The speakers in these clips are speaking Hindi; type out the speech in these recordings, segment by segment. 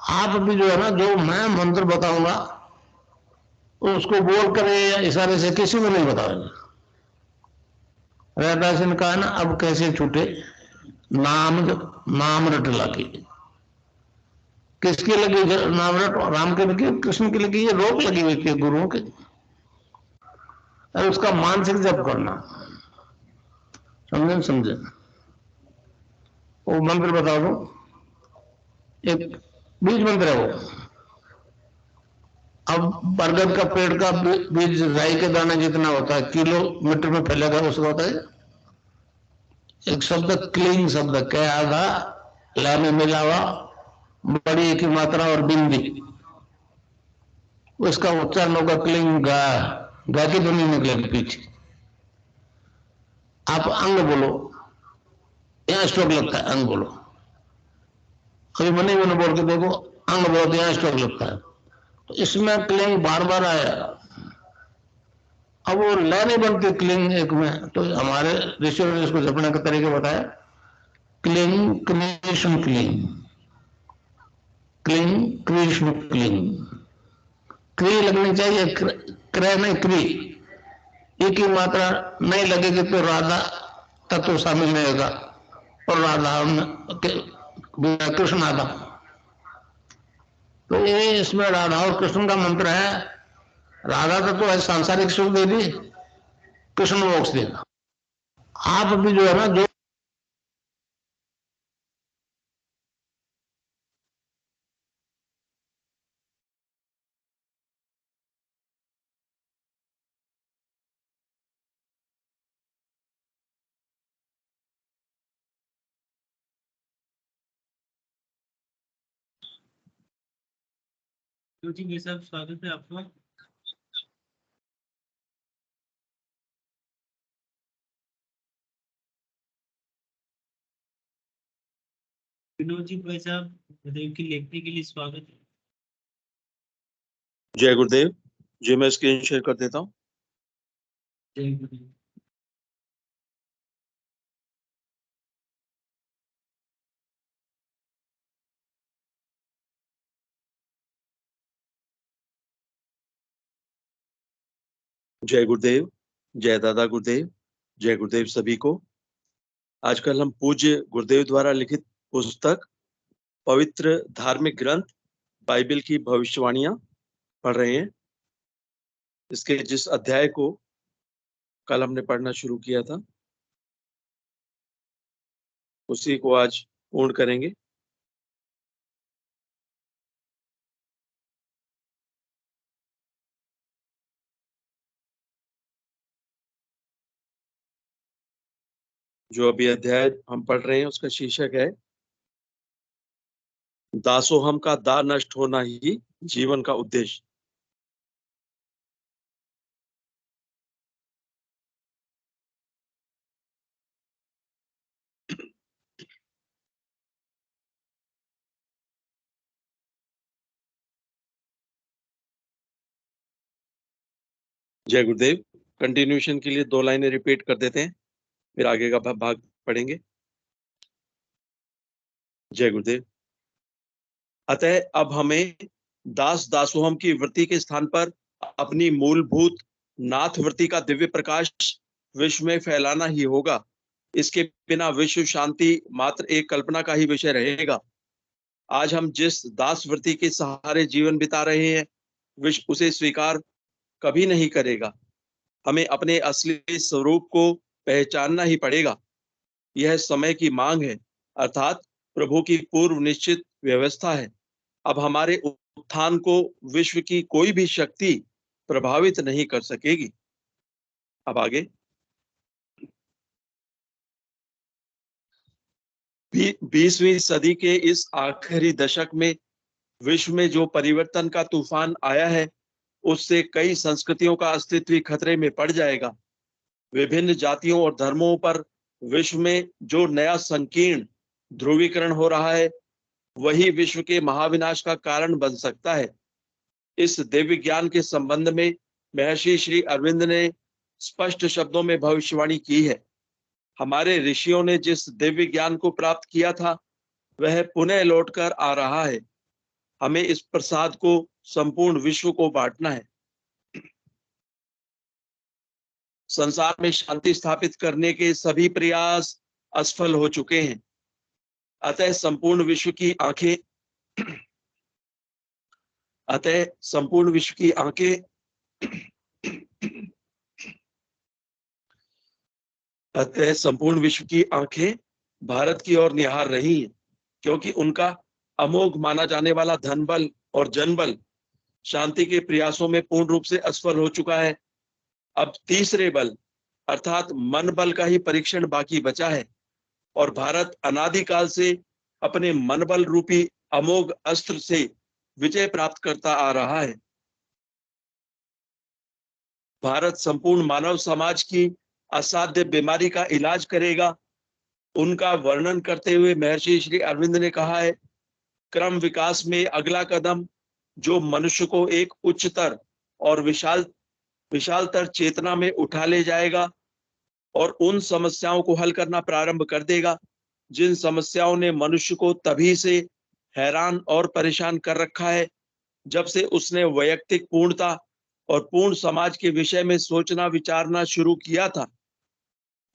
आप भी जो है ना, जो मैं मंत्र बताऊंगा उसको बोल कर या इशारे से किसी को नहीं बताओगे। रैदास ने कहा ना, अब कैसे छूटे नाम, नाम रट लगी। किसकी लगी नाम रट? राम की लगी, कृष्ण की लगी, ये रोक लगी हुई थी गुरुओं की। और उसका मानसिक जप करना, समझे समझे। वो मंत्र बता दो, एक बीज मंत्र है वो। अब बरगद का पेड़ का बीज राई के दाने जितना होता है, किलोमीटर में फैलेगा, उसको होता है एक शब्द क्लीन शब्द, क्या आधा ला में मिला हुआ, बड़ी की मात्रा और बिंदी, उसका उच्चारण होगा क्लिंग गा। गा की ध्वनि निकलेगी पीछे। आप अंग बोलो, यहां स्ट्रोक लगता है, अंग बोलो। कभी मन ही मन बोल के देखो, अंग बोलो तो यहां स्ट्रोक लगता है। तो इसमें क्लिंग बार बार आया। अब वो लय नहीं बनती क्लिंग एक में, तो हमारे ऋषियों ने इसको जपने का तरीका बताया। Cling Krishna cling, cling Krishna cling. क्री लगनी चाहिए, क्रय नहीं क्री। एक ही मात्रा नहीं लगेगी तो राधा तत्व शामिल नहीं होगा, और राधा कृष्ण आधा। तो ये इसमें राधा और कृष्ण का मंत्र है। राधा तत्व है सांसारिक सुख दे दी, कृष्ण मोक्ष देगा। आप भी जो है ना, जो जी ये सब स्वागत है आपका। विनोद जी भाई साहब, गुरुदेव की लेखनी के लिए स्वागत है। जय गुरुदेव जी, मैं स्क्रीन शेयर कर देता हूँ। जय गुरुदेव। जय गुरुदेव, जय दादा गुरुदेव, जय गुरुदेव सभी को। आजकल हम पूज्य गुरुदेव द्वारा लिखित पुस्तक पवित्र धार्मिक ग्रंथ बाइबल की भविष्यवाणियां पढ़ रहे हैं। इसके जिस अध्याय को कल हमने पढ़ना शुरू किया था, उसी को आज पूर्ण करेंगे। जो अभी अध्याय हम पढ़ रहे हैं उसका शीर्षक है दासोहम का दा नष्ट होना ही जीवन का उद्देश्य। जय गुरुदेव। कंटिन्यूशन के लिए 2 लाइनें रिपीट कर देते हैं, फिर आगे का भाग पढ़ेंगे। जय गुरुदेव। अतः अब हमें दास दासोहम की वृत्ति के स्थान पर अपनी मूलभूत नाथ वृत्ति का दिव्य प्रकाश विश्व में फैलाना ही होगा। इसके बिना विश्व शांति मात्र एक कल्पना का ही विषय रहेगा। आज हम जिस दास वृत्ति के सहारे जीवन बिता रहे हैं, विश्व उसे स्वीकार कभी नहीं करेगा। हमें अपने असली स्वरूप को पहचानना ही पड़ेगा। यह समय की मांग है, अर्थात प्रभु की पूर्व निश्चित व्यवस्था है। अब हमारे उत्थान को विश्व की कोई भी शक्ति प्रभावित नहीं कर सकेगी। अब आगे 20वीं सदी के इस आखिरी दशक में विश्व में जो परिवर्तन का तूफान आया है, उससे कई संस्कृतियों का अस्तित्व खतरे में पड़ जाएगा। विभिन्न जातियों और धर्मों पर विश्व में जो नया संकीर्ण ध्रुवीकरण हो रहा है, वही विश्व के महाविनाश का कारण बन सकता है। इस दिव्य ज्ञान के संबंध में महर्षि श्री अरविंद ने स्पष्ट शब्दों में भविष्यवाणी की है। हमारे ऋषियों ने जिस दिव्य ज्ञान को प्राप्त किया था, वह पुनः लौटकर आ रहा है। हमें इस प्रसाद को संपूर्ण विश्व को बांटना है। संसार में शांति स्थापित करने के सभी प्रयास असफल हो चुके हैं। अतः संपूर्ण विश्व की आंखें अतः संपूर्ण विश्व की आंखें अतः संपूर्ण विश्व की आंखें भारत की ओर निहार रही हैं, क्योंकि उनका अमोघ माना जाने वाला धन बल और जनबल शांति के प्रयासों में पूर्ण रूप से असफल हो चुका है। अब तीसरे बल अर्थात मन बल का ही परीक्षण बाकी बचा है, और भारत अनादिकाल से अपने मन बल रूपी अमोघ अस्त्र से विजय प्राप्त करता आ रहा है। भारत संपूर्ण मानव समाज की असाध्य बीमारी का इलाज करेगा। उनका वर्णन करते हुए महर्षि श्री अरविंद ने कहा है, क्रम विकास में अगला कदम जो मनुष्य को एक उच्चतर और विशालतर चेतना में उठा ले जाएगा और उन समस्याओं को हल करना प्रारंभ कर देगा जिन समस्याओं ने मनुष्य को तभी से हैरान और परेशान कर रखा है जब से उसने वैयक्तिक पूर्णता और पूर्ण समाज के विषय में सोचना विचारना शुरू किया था।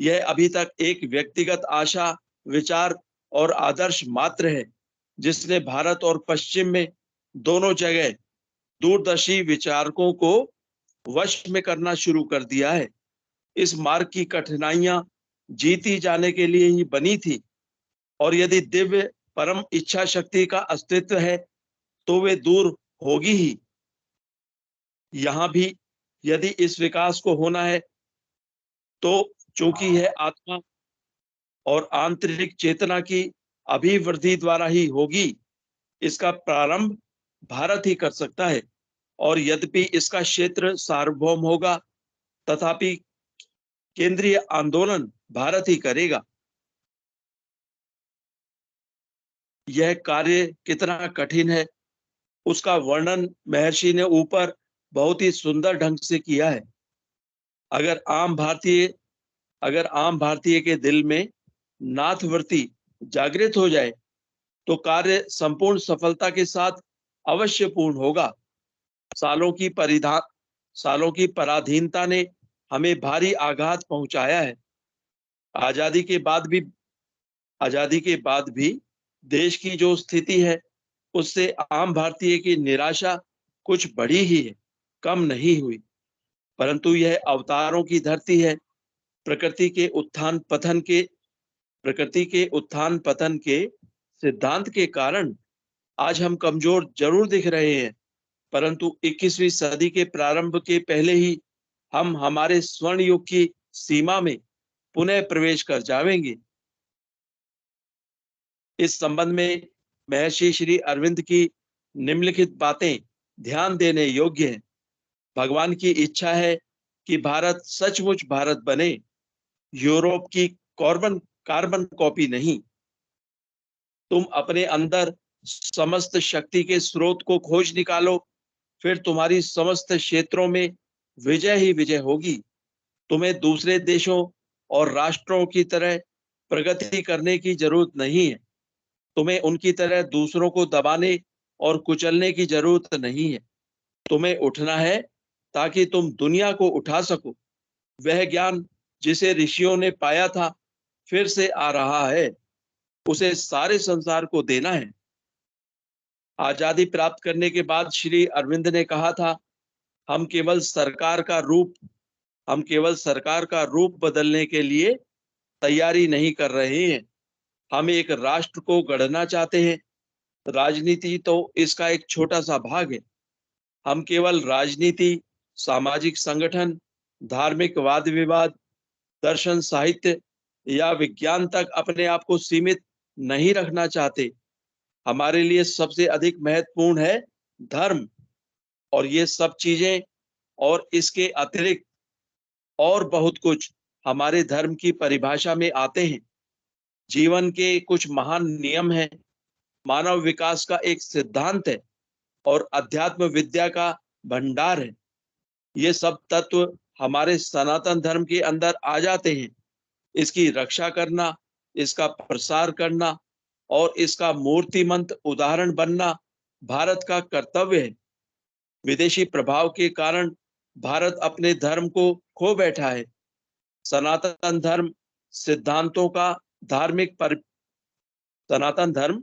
यह अभी तक एक व्यक्तिगत आशा, विचार और आदर्श मात्र है, जिसने भारत और पश्चिम में दोनों जगह दूरदर्शी विचारकों को वश में करना शुरू कर दिया है। इस मार्ग की कठिनाइयां जीती जाने के लिए ही बनी थी, और यदि दिव्य परम इच्छा शक्ति का अस्तित्व है तो वे दूर होगी ही। यहां भी यदि इस विकास को होना है तो चूंकि यह आत्मा और आंतरिक चेतना की अभिवृद्धि द्वारा ही होगी, इसका प्रारंभ भारत ही कर सकता है। और यद्यपि इसका क्षेत्र सार्वभौम होगा, तथापि केंद्रीय आंदोलन भारत ही करेगा। यह कार्य कितना कठिन है उसका वर्णन महर्षि ने ऊपर बहुत ही सुंदर ढंग से किया है। अगर आम भारतीय के दिल में नाथवृत्ति जागृत हो जाए तो कार्य संपूर्ण सफलता के साथ अवश्य पूर्ण होगा। सालों की पराधीनता ने हमें भारी आघात पहुंचाया है। आजादी के बाद भी देश की जो स्थिति है उससे आम भारतीय की निराशा कुछ बढ़ी ही है, कम नहीं हुई। परंतु यह अवतारों की धरती है। प्रकृति के उत्थान पतन के सिद्धांत के कारण आज हम कमजोर जरूर दिख रहे हैं, परंतु 21वीं सदी के प्रारंभ के पहले ही हम हमारे स्वर्ण युग की सीमा में पुनः प्रवेश कर जाएंगे। इस संबंध में महर्षि श्री अरविंद की निम्नलिखित बातें ध्यान देने योग्य हैं। भगवान की इच्छा है कि भारत सचमुच भारत बने, यूरोप की कार्बन कॉपी नहीं। तुम अपने अंदर समस्त शक्ति के स्रोत को खोज निकालो, फिर तुम्हारी समस्त क्षेत्रों में विजय ही विजय होगी। तुम्हें दूसरे देशों और राष्ट्रों की तरह प्रगति करने की जरूरत नहीं है। तुम्हें उनकी तरह दूसरों को दबाने और कुचलने की जरूरत नहीं है। तुम्हें उठना है ताकि तुम दुनिया को उठा सको। वह ज्ञान जिसे ऋषियों ने पाया था फिर से आ रहा है, उसे सारे संसार को देना है। आजादी प्राप्त करने के बाद श्री अरविंद ने कहा था, हम केवल सरकार का रूप बदलने के लिए तैयारी नहीं कर रहे हैं, हम एक राष्ट्र को गढ़ना चाहते हैं। राजनीति तो इसका एक छोटा सा भाग है। हम केवल राजनीति, सामाजिक संगठन, धार्मिक वाद विवाद, दर्शन, साहित्य या विज्ञान तक अपने आप को सीमित नहीं रखना चाहते। हमारे लिए सबसे अधिक महत्वपूर्ण है धर्म, और ये सब चीजें और इसके अतिरिक्त और बहुत कुछ हमारे धर्म की परिभाषा में आते हैं। जीवन के कुछ महान नियम हैं, मानव विकास का एक सिद्धांत है और अध्यात्म विद्या का भंडार है। ये सब तत्व हमारे सनातन धर्म के अंदर आ जाते हैं। इसकी रक्षा करना, इसका प्रसार करना और इसका मूर्तिमंत उदाहरण बनना भारत का कर्तव्य है। विदेशी प्रभाव के कारण भारत अपने धर्म को खो बैठा है। सनातन धर्म सिद्धांतों का धार्मिक परि सनातन धर्म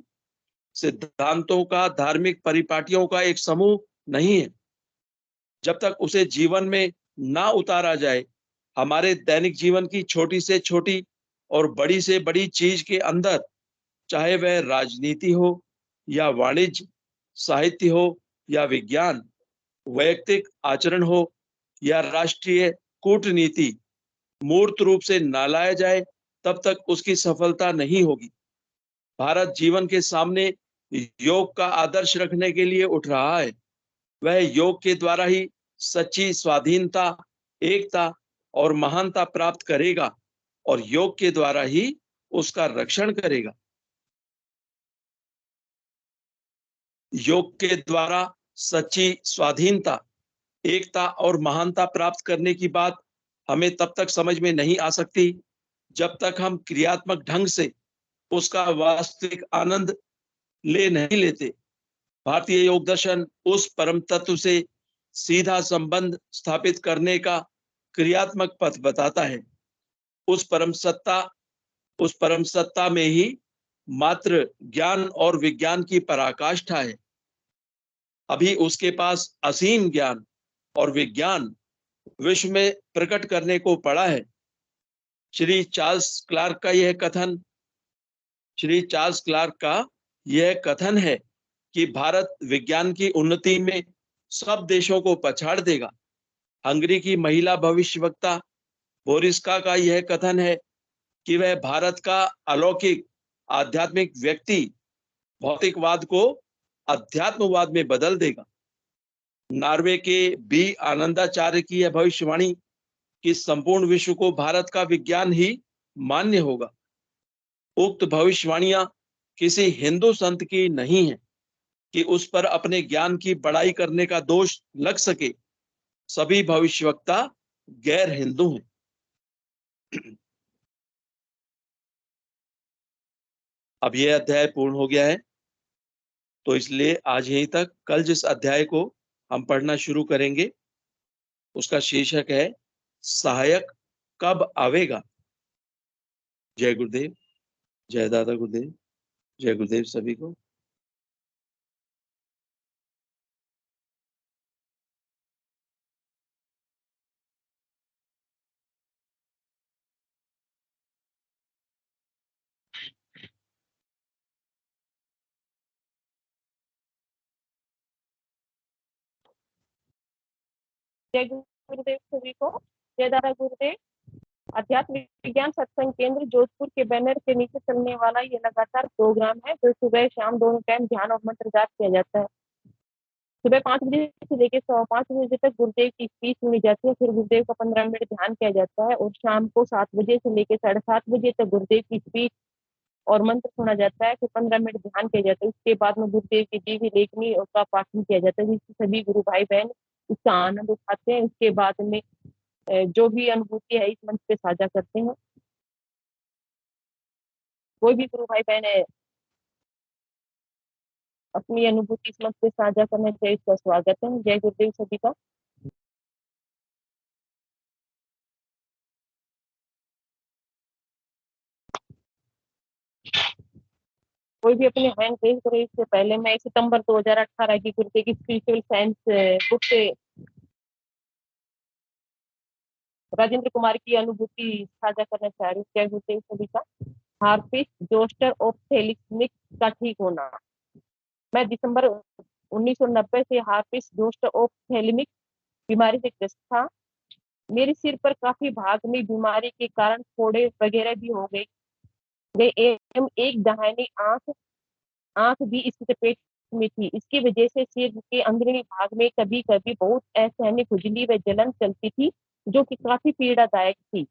सिद्धांतों का धार्मिक परिपाटियों का एक समूह नहीं है। जब तक उसे जीवन में ना उतारा जाए, हमारे दैनिक जीवन की छोटी से छोटी और बड़ी से बड़ी चीज के अंदर, चाहे वह राजनीति हो या वाणिज्य, साहित्य हो या विज्ञान, वैयक्तिक आचरण हो या राष्ट्रीय कूटनीति, मूर्त रूप से ना लाया जाए, तब तक उसकी सफलता नहीं होगी। भारत जीवन के सामने योग का आदर्श रखने के लिए उठ रहा है। वह योग के द्वारा ही सच्ची स्वाधीनता, एकता और महानता प्राप्त करेगा और योग के द्वारा ही उसका रक्षण करेगा। योग के द्वारा सच्ची स्वाधीनता, एकता और महानता प्राप्त करने की बात हमें तब तक समझ में नहीं आ सकती जब तक हम क्रियात्मक ढंग से उसका वास्तविक आनंद ले नहीं लेते। भारतीय योग दर्शन उस परम तत्व से सीधा संबंध स्थापित करने का क्रियात्मक पथ बताता है। उस परम सत्ता में ही मात्र ज्ञान और विज्ञान की पराकाष्ठा है। अभी उसके पास असीम ज्ञान और विज्ञान विश्व में प्रकट करने को पड़ा है। श्री चार्ल्स क्लार्क का यह कथन है कि भारत विज्ञान की उन्नति में सब देशों को पछाड़ देगा। हंगरी की महिला भविष्यवक्ता बोरिस्का का यह कथन है कि वह भारत का अलौकिक आध्यात्मिक व्यक्ति भौतिकवाद को अध्यात्मवाद में बदल देगा। नॉर्वे के बी आनंदाचार्य की यह भविष्यवाणी कि संपूर्ण विश्व को भारत का विज्ञान ही मान्य होगा। उक्त भविष्यवाणियां किसी हिंदू संत की नहीं है कि उस पर अपने ज्ञान की बड़ाई करने का दोष लग सके। सभी भविष्यवक्ता गैर हिंदू हैं। अब यह अध्याय पूर्ण हो गया है, तो इसलिए आज यहीं तक। कल जिस अध्याय को हम पढ़ना शुरू करेंगे उसका शीर्षक है सहायक कब आवेगा। जय गुरुदेव, जय दादा गुरुदेव, जय गुरुदेव सभी को। जय गुरुदेव सभी को। जय दादा गुरुदेव। अध्यात्म विज्ञान सत्संग केंद्र जोधपुर के बैनर के नीचे चलने वाला ये लगातार प्रोग्राम है जो सुबह शाम दोनों टाइम ध्यान और मंत्र जाप किया जाता है। सुबह 5 बजे से लेकर 5:15 बजे तक गुरुदेव की स्पीच सुनी जाती है, फिर गुरुदेव का 15 मिनट ध्यान किया जाता है और शाम को 7 बजे से लेकर 7:30 बजे तक गुरुदेव की स्पीच और मंत्र सुना जाता है, फिर 15 मिनट ध्यान किया जाता है। उसके बाद में गुरुदेव की दी हुई लेखनी का पाठन किया जाता है, जिससे सभी गुरु भाई बहन इसका आनंद उठाते हैं। उसके बाद में जो भी अनुभूति है इस मंच पे साझा करते हैं। कोई भी गुरु भाई बहन है अपनी अनुभूति इस मंच पे साझा करना चाहिए, इसका स्वागत है। जय गुरुदेव सभी का। कोई भी अपने हैंड रेज करे। इससे पहले मैं सितंबर 2018 की गुरुदेव की स्पिरिचुअल साइंस बुक से राजेंद्र कुमार की अनुभूति साझा करना चाह रही हूँ। जय गुरुदेव सभी का। हार्पिस जोस्टर ऑप्थेल्मिक का ठीक होना। मैं दिसंबर 1990 से हार्पिस जोस्टर ऑप्थेल्मिक बीमारी से ग्रस्त था। मेरे सिर पर काफी भाग में बीमारी के कारण फोड़े वगैरह भी हो गए एवं एक दाहिनी आंख भी इसकी चपेट में थी। इसकी वजह से सिर के अंदरूनी भाग में कभी कभी बहुत असहनीय खुजली व जलन चलती थी जो कि काफी पीड़ादायक थी।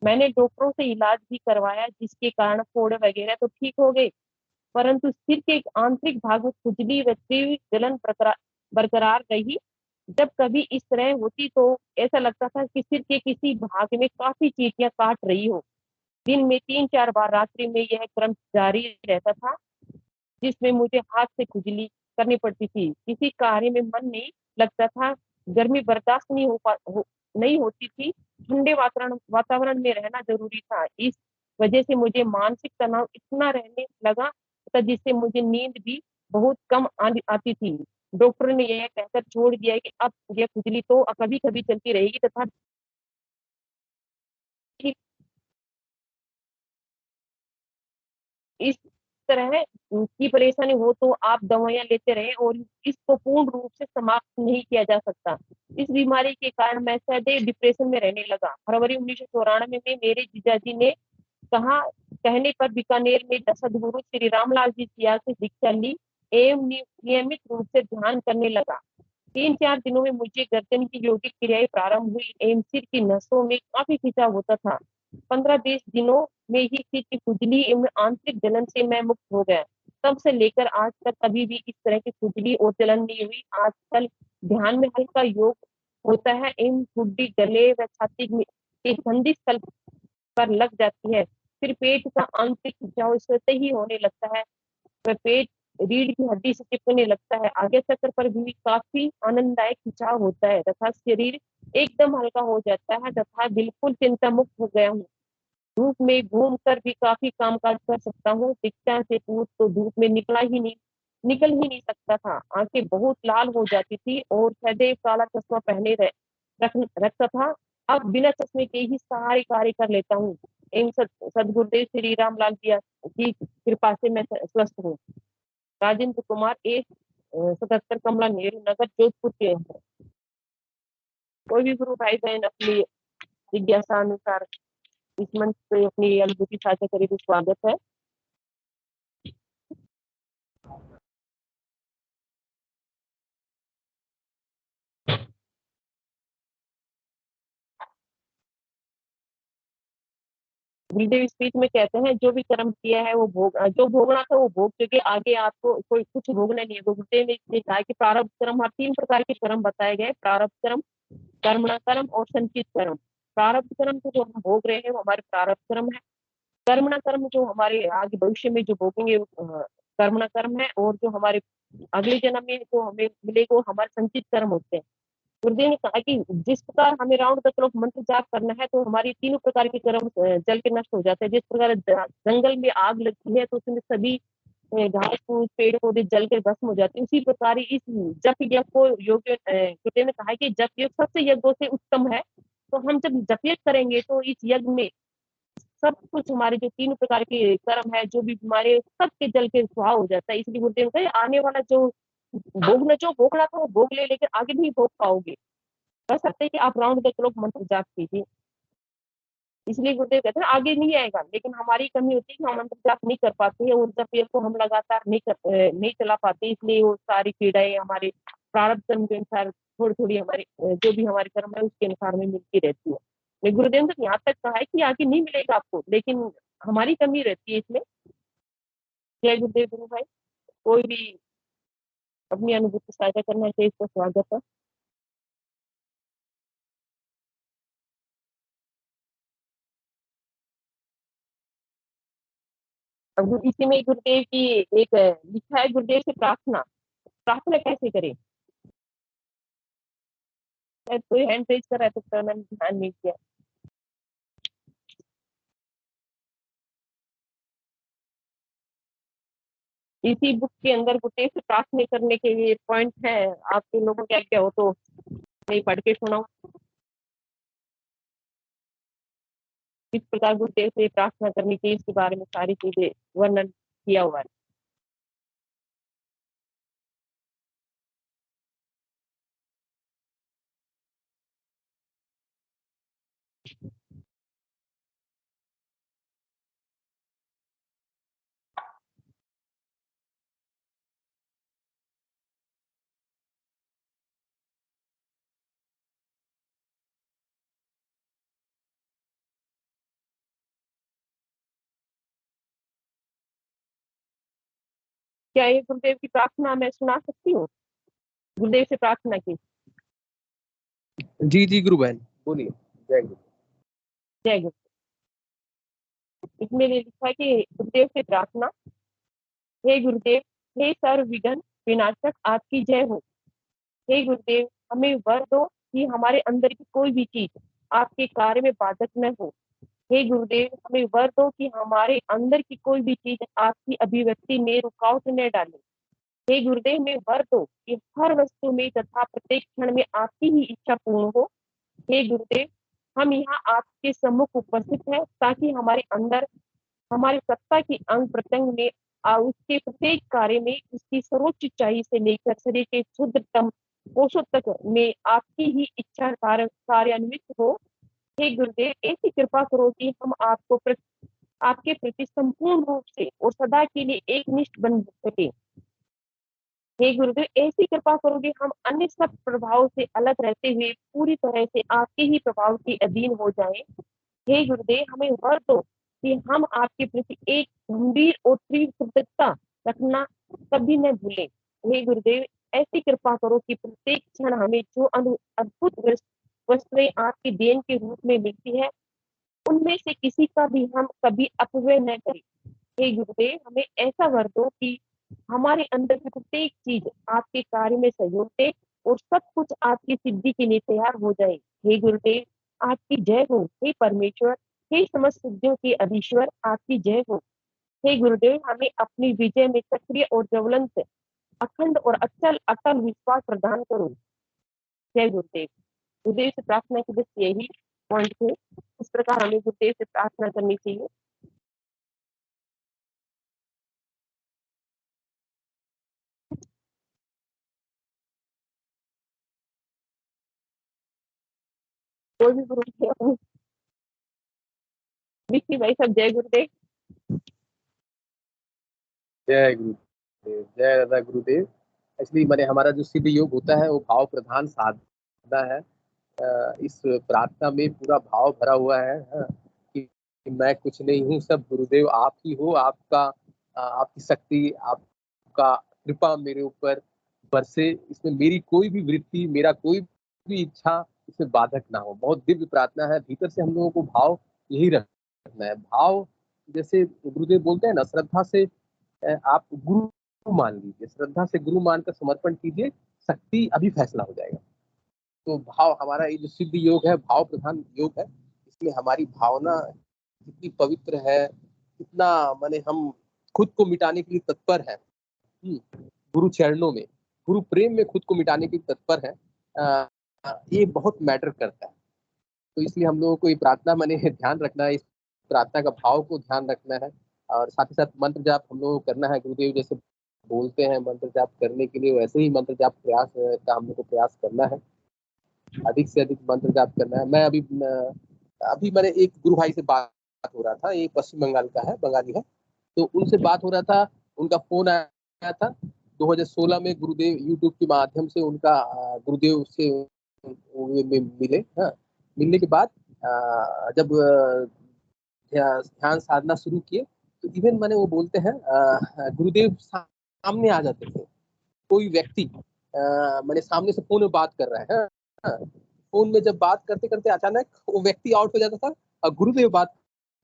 मैंने डॉक्टरों से इलाज भी करवाया जिसके कारण फोड़े वगैरह तो ठीक हो गए, परंतु सिर के आंतरिक भाग में खुजली व तीव्र जलन बरकरार रही। जब कभी इस तरह होती तो ऐसा लगता था कि सिर के किसी भाग में काफी चींटियां काट रही हो। दिन में 3-4 बार रात्रि में यह क्रम जारी रहता था जिसमें मुझे हाथ से खुजली, करनी पड़ती थी। किसी कार्य में मन नहीं लगता था, गर्मी बर्दाश्त नहीं होती थी, ठंडे वातावरण में रहना जरूरी था। इस वजह से मुझे मानसिक तनाव इतना रहने लगा था, जिससे मुझे नींद भी बहुत कम आती थी। डॉक्टर ने यह कहकर छोड़ दिया कि अब यह खुजली तो कभी कभी चलती रहेगी तथा इस तरह की परेशानी हो तो आप दवाइयां लेते रहे और इसको पूर्ण रूप से समाप्त नहीं किया जा सकता। इस बीमारी के कारण मैं सदैव डिप्रेशन में रहने लगा। फरवरी 1994 में मेरे जीजाजी ने कहने पर बीकानेर में सदगुरु श्री रामलाल जी सिया से दीक्षा ली एवं नियमित रूप से ध्यान करने लगा। 3-4 दिनों में मुझे गर्दन की यौगिक क्रियाएं प्रारंभ हुई एवं सिर की नसों में काफी खिंचाव होता था। 15-20 दिनों में ही सिर की खुजली एवं आंतरिक जलन से मैं मुक्त हो गया। तब से लेकर आज तक कभी भी इस तरह की खुजली और जलन नहीं हुई। आजकल ध्यान में हल्का योग होता है एवं ठुड्डी गले व छाती के संधि स्थल पर लग जाती है। फिर पेट का आंतरिक खिंचाव स्वतः ही होने लगता है व पेट रीढ़ की हड्डी से चिपकने लगता है। आगे चक्कर पर भी काफी आनंददायक खिंचाव होता है तथा शरीर एकदम हल्का हो जाता है तथा बिल्कुल चिंता मुक्त हो गया हूँ। धूप में घूम कर भी काफी काम काज कर सकता हूँ। दीक्षा से पूर्व तो धूप में निकल ही नहीं सकता था। आंखें बहुत लाल हो जाती थी और सदैव काला चश्मा पहने रखता था। अब बिना चश्मे के ही सारे कार्य कर लेता हूँ एवं सदगुरुदेव श्री रामलाल की कृपा से मैं स्वस्थ हूँ। राजेंद्र कुमार 77 कमला नेहरू नगर जोधपुर के हैं। कोई भी गुरु भाई बहन अपनी जिज्ञासा अनुसार इस मंच पे अपनी अनुभूति साझा करे तो स्वागत है। गुरुदेव स्पीच में कहते हैं जो भी कर्म किया है वो जो भोगना था वो भोग चुके, आगे आपको कोई कुछ भोगना नहीं है। गुरुदेव ने इसलिए कहा कि प्रारब्ध कर्म, हर 3 प्रकार के कर्म बताए गए, प्रारब्ध कर्म, कर्मणा कर्म और संचित कर्म। प्रारब्ध कर्म तो जो हम भोग रहे हैं वो हमारे प्रारब्ध कर्म है। कर्मणा कर्म जो हमारे आगे भविष्य में जो भोगेंगे कर्मणा कर्म है, और जो हमारे अगले जन्म में जो हमें मिलेगा वो हमारे संचित कर्म होते हैं। गुरुदेव ने कहा कि जिस प्रकार हमें राउंड द क्लॉक मंत्र जाप करना है तो हमारी तीनों प्रकार के कर्म जल के नष्ट हो जाते हैं। जिस प्रकार जंगल में आग लगती है तो उसमें सभी घास फूस पेड़ पौधे जल के भस्म हो जाते हैं, उसी प्रकार ही इस जप यज्ञ को गुरुदेव ने कहा कि जप यज्ञ सबसे यज्ञों से उत्तम है। तो हम जब जप यज्ञ करेंगे तो इस यज्ञ में सब कुछ हमारे जो 3 प्रकार के कर्म है, जो भी हमारे सबके जल के स्वाहा हो जाता है। इसलिए गुरुदेव ने कहा आने वाला जो भोगना था वो भोग ले, लेकिन आगे नहीं भोग पाओगे। कर सकते हैं कि आप राउंड द क्लॉक मंत्र जाप कीजिए। इसलिए गुरुदेव कहते हैं आगे नहीं आएगा, लेकिन हमारी कमी होती है कि हम मंत्र जाप नहीं कर पाते हैं और जप को हम लगातार नहीं चला पाते। इसलिए वो सारी पीड़ाएं हमारे प्रारब्ध कर्म के अनुसार थोड़ी थोड़ी हमारे जो भी हमारे कर्म है उसके अनुसार में मिलती रहती है। लेकिन गुरुदेव ने यहाँ तक कहा है कि आगे नहीं मिलेगा आपको, लेकिन हमारी कमी रहती है इसमें। जय गुरुदेव गुरु भाई। कोई भी अपनी अनुभूति साझा करना चाहिए, इसका स्वागत है। अब इसी में गुरुदेव की एक लिखा है, गुरुदेव से प्रार्थना प्रार्थना कैसे करें। कोई हैंड रेज कर रहा है तो मैंने ध्यान नहीं किया। इसी बुक के अंदर गुरुदेव से प्रार्थना करने के लिए पॉइंट है, आपके लोगों क्या क्या हो तो नहीं पढ़ के सुनाओ। किस प्रकार गुरुदेव से प्रार्थना करनी चाहिए इसके बारे में सारी चीजें वर्णन किया हुआ है। क्या ये गुरुदेव की प्रार्थना मैं सुना सकती हूँ, गुरुदेव से प्रार्थना की। जी जी गुरु बहन बोलिए। जय गुरु। जय गुरु। इसमें लिखा है कि गुरुदेव से प्रार्थना। हे गुरुदेव, हे सर्व विघ्न विनाशक आपकी जय हो। हे गुरुदेव, हमें वर दो कि हमारे अंदर की कोई भी चीज आपके कार्य में बाधक न हो। हे गुरुदेव, हमें वर दो कि हमारे अंदर की कोई भी चीज आपकी अभिव्यक्ति में रुकावट न डाले। हे गुरुदेव, मैं वर दो कि हर वस्तु में तथा प्रत्येक क्षण में आपकी ही इच्छा पूर्ण हो। हे गुरुदेव, हम यहाँ आपके सम्मुख उपस्थित हैं ताकि हमारे अंदर हमारी सत्ता की अंग प्रत्यंग में उसके प्रत्येक कार्य में उसकी सर्वोच्च ऊंचाई से लेकर शरीर के क्षुद्रतम कोशों तक में आपकी ही इच्छा कार्यान्वित हो। हे गुरुदेव, ऐसी कृपा करो कि हम आपके प्रति संपूर्ण रूप से और सदा के लिए एक निष्ठ बन सके। हे गुरुदेव, ऐसी कृपा करो कि हम अन्य सब प्रभाव से अलग रहते हुए पूरी तरह से आपके ही प्रभाव के अधीन हो जाएं। हे गुरुदेव, हमें वर दो कि हम आपके प्रति एक गंभीर और तीव्र कृतज्ञता रखना कभी न भूलें। हे गुरुदेव, ऐसी कृपा करो कि प्रत्येक क्षण हमें जो अद्भुत वस्तुएं आपकी देन के रूप में मिलती है, उनमें से किसी का भी हम कभी अपव्यय न करें। हे गुरुदेव, हमें ऐसा वर दो कि हमारे अंदर की प्रत्येक चीज आपके कार्य में सहयोग दे और सब कुछ आपकी सिद्धि के लिए तैयार हो जाए। हे गुरुदेव, आपकी जय हो। हे परमेश्वर, हे समस्त सिद्धियों के अधीश्वर, आपकी जय हो। हे गुरुदेव, हमें अपनी विजय में सक्रिय और ज्वलंत अखंड और अटल विश्वास प्रदान करो। जय गुरुदेव। गुरुदेव से प्रार्थना की बस यही पॉइंट थे। इस प्रकार हमें गुरुदेव से प्रार्थना करनी चाहिए। कोई भी गुरुदेव, विक्की भाई सब जय गुरुदेव। जय गुरुदेव, जय दादा गुरुदेव। एक्चुअली मैंने हमारा जो सिद्ध योग होता है वो भाव प्रधान साधना है। इस प्रार्थना में पूरा भाव भरा हुआ है, हाँ, कि मैं कुछ नहीं हूँ, सब गुरुदेव आप ही हो। आपकी शक्ति, आपका कृपा मेरे ऊपर बरसे। इसमें मेरी कोई भी वृत्ति, मेरा कोई भी इच्छा इसमें बाधक ना हो। बहुत दिव्य प्रार्थना है। भीतर से हम लोगों को भाव यही रखना है। भाव जैसे गुरुदेव बोलते हैं ना, श्रद्धा से आप गुरु मान लीजिए, श्रद्धा से गुरु मानकर समर्पण कीजिए, शक्ति अभी फैसला हो जाएगा। तो भाव, हमारा ये जो सिद्ध योग है, भाव प्रधान योग है। इसमें हमारी भावना कितनी पवित्र है, कितना माने हम खुद को मिटाने के लिए तत्पर है। गुरु चरणों में, गुरु प्रेम में खुद को मिटाने के लिए तत्पर है। ये बहुत मैटर करता है। तो इसलिए हम लोगों को ये प्रार्थना मैंने ध्यान रखना है, इस प्रार्थना का भाव को ध्यान रखना है। और साथ ही साथ मंत्र जाप हम लोगों को करना है। गुरुदेव जैसे बोलते हैं मंत्र जाप करने के लिए, वैसे ही मंत्र जाप प्रयास का हम लोग को प्रयास करना है। अधिक से अधिक मंत्र जाप करना है। मैं अभी मैंने एक गुरु भाई से बात हो रहा था, ये पश्चिम बंगाल का है, बंगाली है। तो उनसे बात हो रहा था, उनका फोन आया था 2016 में। गुरुदेव यूट्यूब के माध्यम से उनका गुरुदेव से मिले। हाँ, मिलने के बाद जब ध्यान साधना शुरू किए तो इवन मैंने वो बोलते हैं गुरुदेव सामने आ जाते थे। कोई व्यक्ति मैंने सामने से फोन में बात कर रहा है, हाँ, फोन में जब बात करते करते अचानक वो व्यक्ति आउट हो जाता था और गुरुदेव बात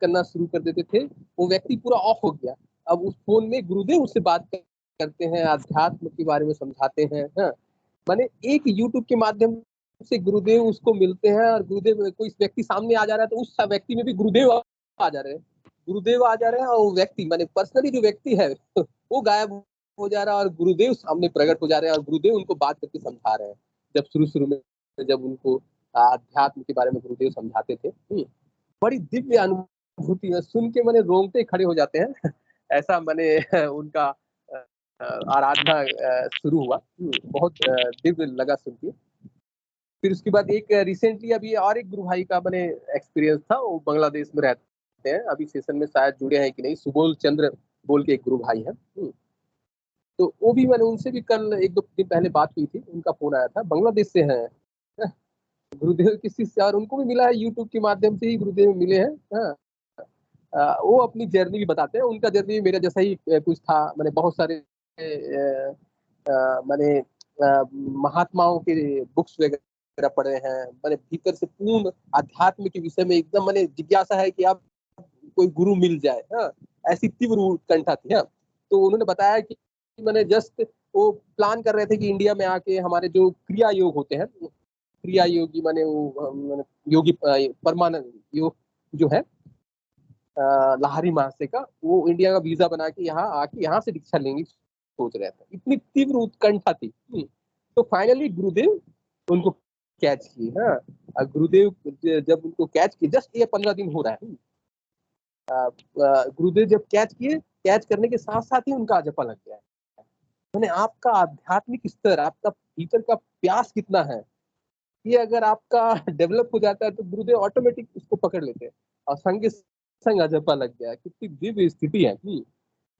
करना शुरू कर देते थे। वो व्यक्ति पूरा ऑफ हो गया। अब उस फोन में गुरुदेव उससे बात करते हैं, अध्यात्म के बारे में समझाते हैं। हाँ, माने एक यूट्यूब के माध्यम से गुरुदेव उसको मिलते हैं और गुरुदेव, कोई व्यक्ति सामने आ जा रहा है तो उस व्यक्ति में भी गुरुदेव आ जा रहे हैं। गुरुदेव आ जा रहे हैं और वो व्यक्ति माने पर्सनली जो व्यक्ति है वो गायब हो जा रहा है और गुरुदेव सामने प्रकट हो जा रहे हैं और गुरुदेव उनको बात करके समझा रहे हैं। जब शुरू में जब उनको अध्यात्म के बारे में गुरुदेव समझाते थे, बड़ी दिव्य अनुभूति है। सुन के मैंने रोंगटे खड़े हो जाते हैं। ऐसा मैंने उनका आराधना शुरू हुआ। बहुत दिव्य लगा सुन के। फिर उसके बाद एक रिसेंटली अभी और एक गुरु भाई का मैंने एक्सपीरियंस था। वो बांग्लादेश में रहते हैं, अभी सेशन में शायद जुड़े हैं कि नहीं, सुबोल चंद्र बोल के एक गुरु भाई है। तो वो भी मैंने उनसे भी कल 1-2 दिन पहले बात हुई थी। उनका फोन आया था, बांग्लादेश से है गुरुदेव की शिष्य, और उनको भी मिला है यूट्यूब के माध्यम से ही गुरुदेव मिले हैं। वो अपनी जर्नी भी बताते हैं। उनका जर्नी मेरा जैसा ही कुछ था। मैंने बहुत सारे मैंने महात्माओं के बुक्स वगैरह पढ़े हैं। मैंने भीतर से पूर्ण अध्यात्म के विषय में एकदम मैंने जिज्ञासा है कि आप कोई गुरु मिल जाए। हाँ, ऐसी तीव्र उत्कंठा थी। हाँ, तो उन्होंने बताया कि मैंने जस्ट वो प्लान कर रहे थे कि इंडिया में आके हमारे जो क्रिया योग होते हैं, क्रिया योगी माने वो माने योगी परमानंद योग जो है लाहरी महाशय का, वो इंडिया का वीजा बना के यहाँ आके यहाँ से दीक्षा लेंगे सोच रहे थे। इतनी तीव्र उत्कंठा थी। तो फाइनली गुरुदेव उनको कैच किए। हाँ, गुरुदेव जब उनको कैच किए, जस्ट ये 15 दिन हो रहा है। गुरुदेव जब कैच किए, कैच करने के साथ साथ ही उनका जपा लग गया है। मैंने आपका आध्यात्मिक स्तर, आपका भीतर का प्यास कितना है, ये अगर आपका डेवलप हो जाता है तो गुरुदेव ऑटोमेटिक उसको पकड़ लेते हैं और संग संग अजपा लग गया। कितनी दिव्य स्थिति है।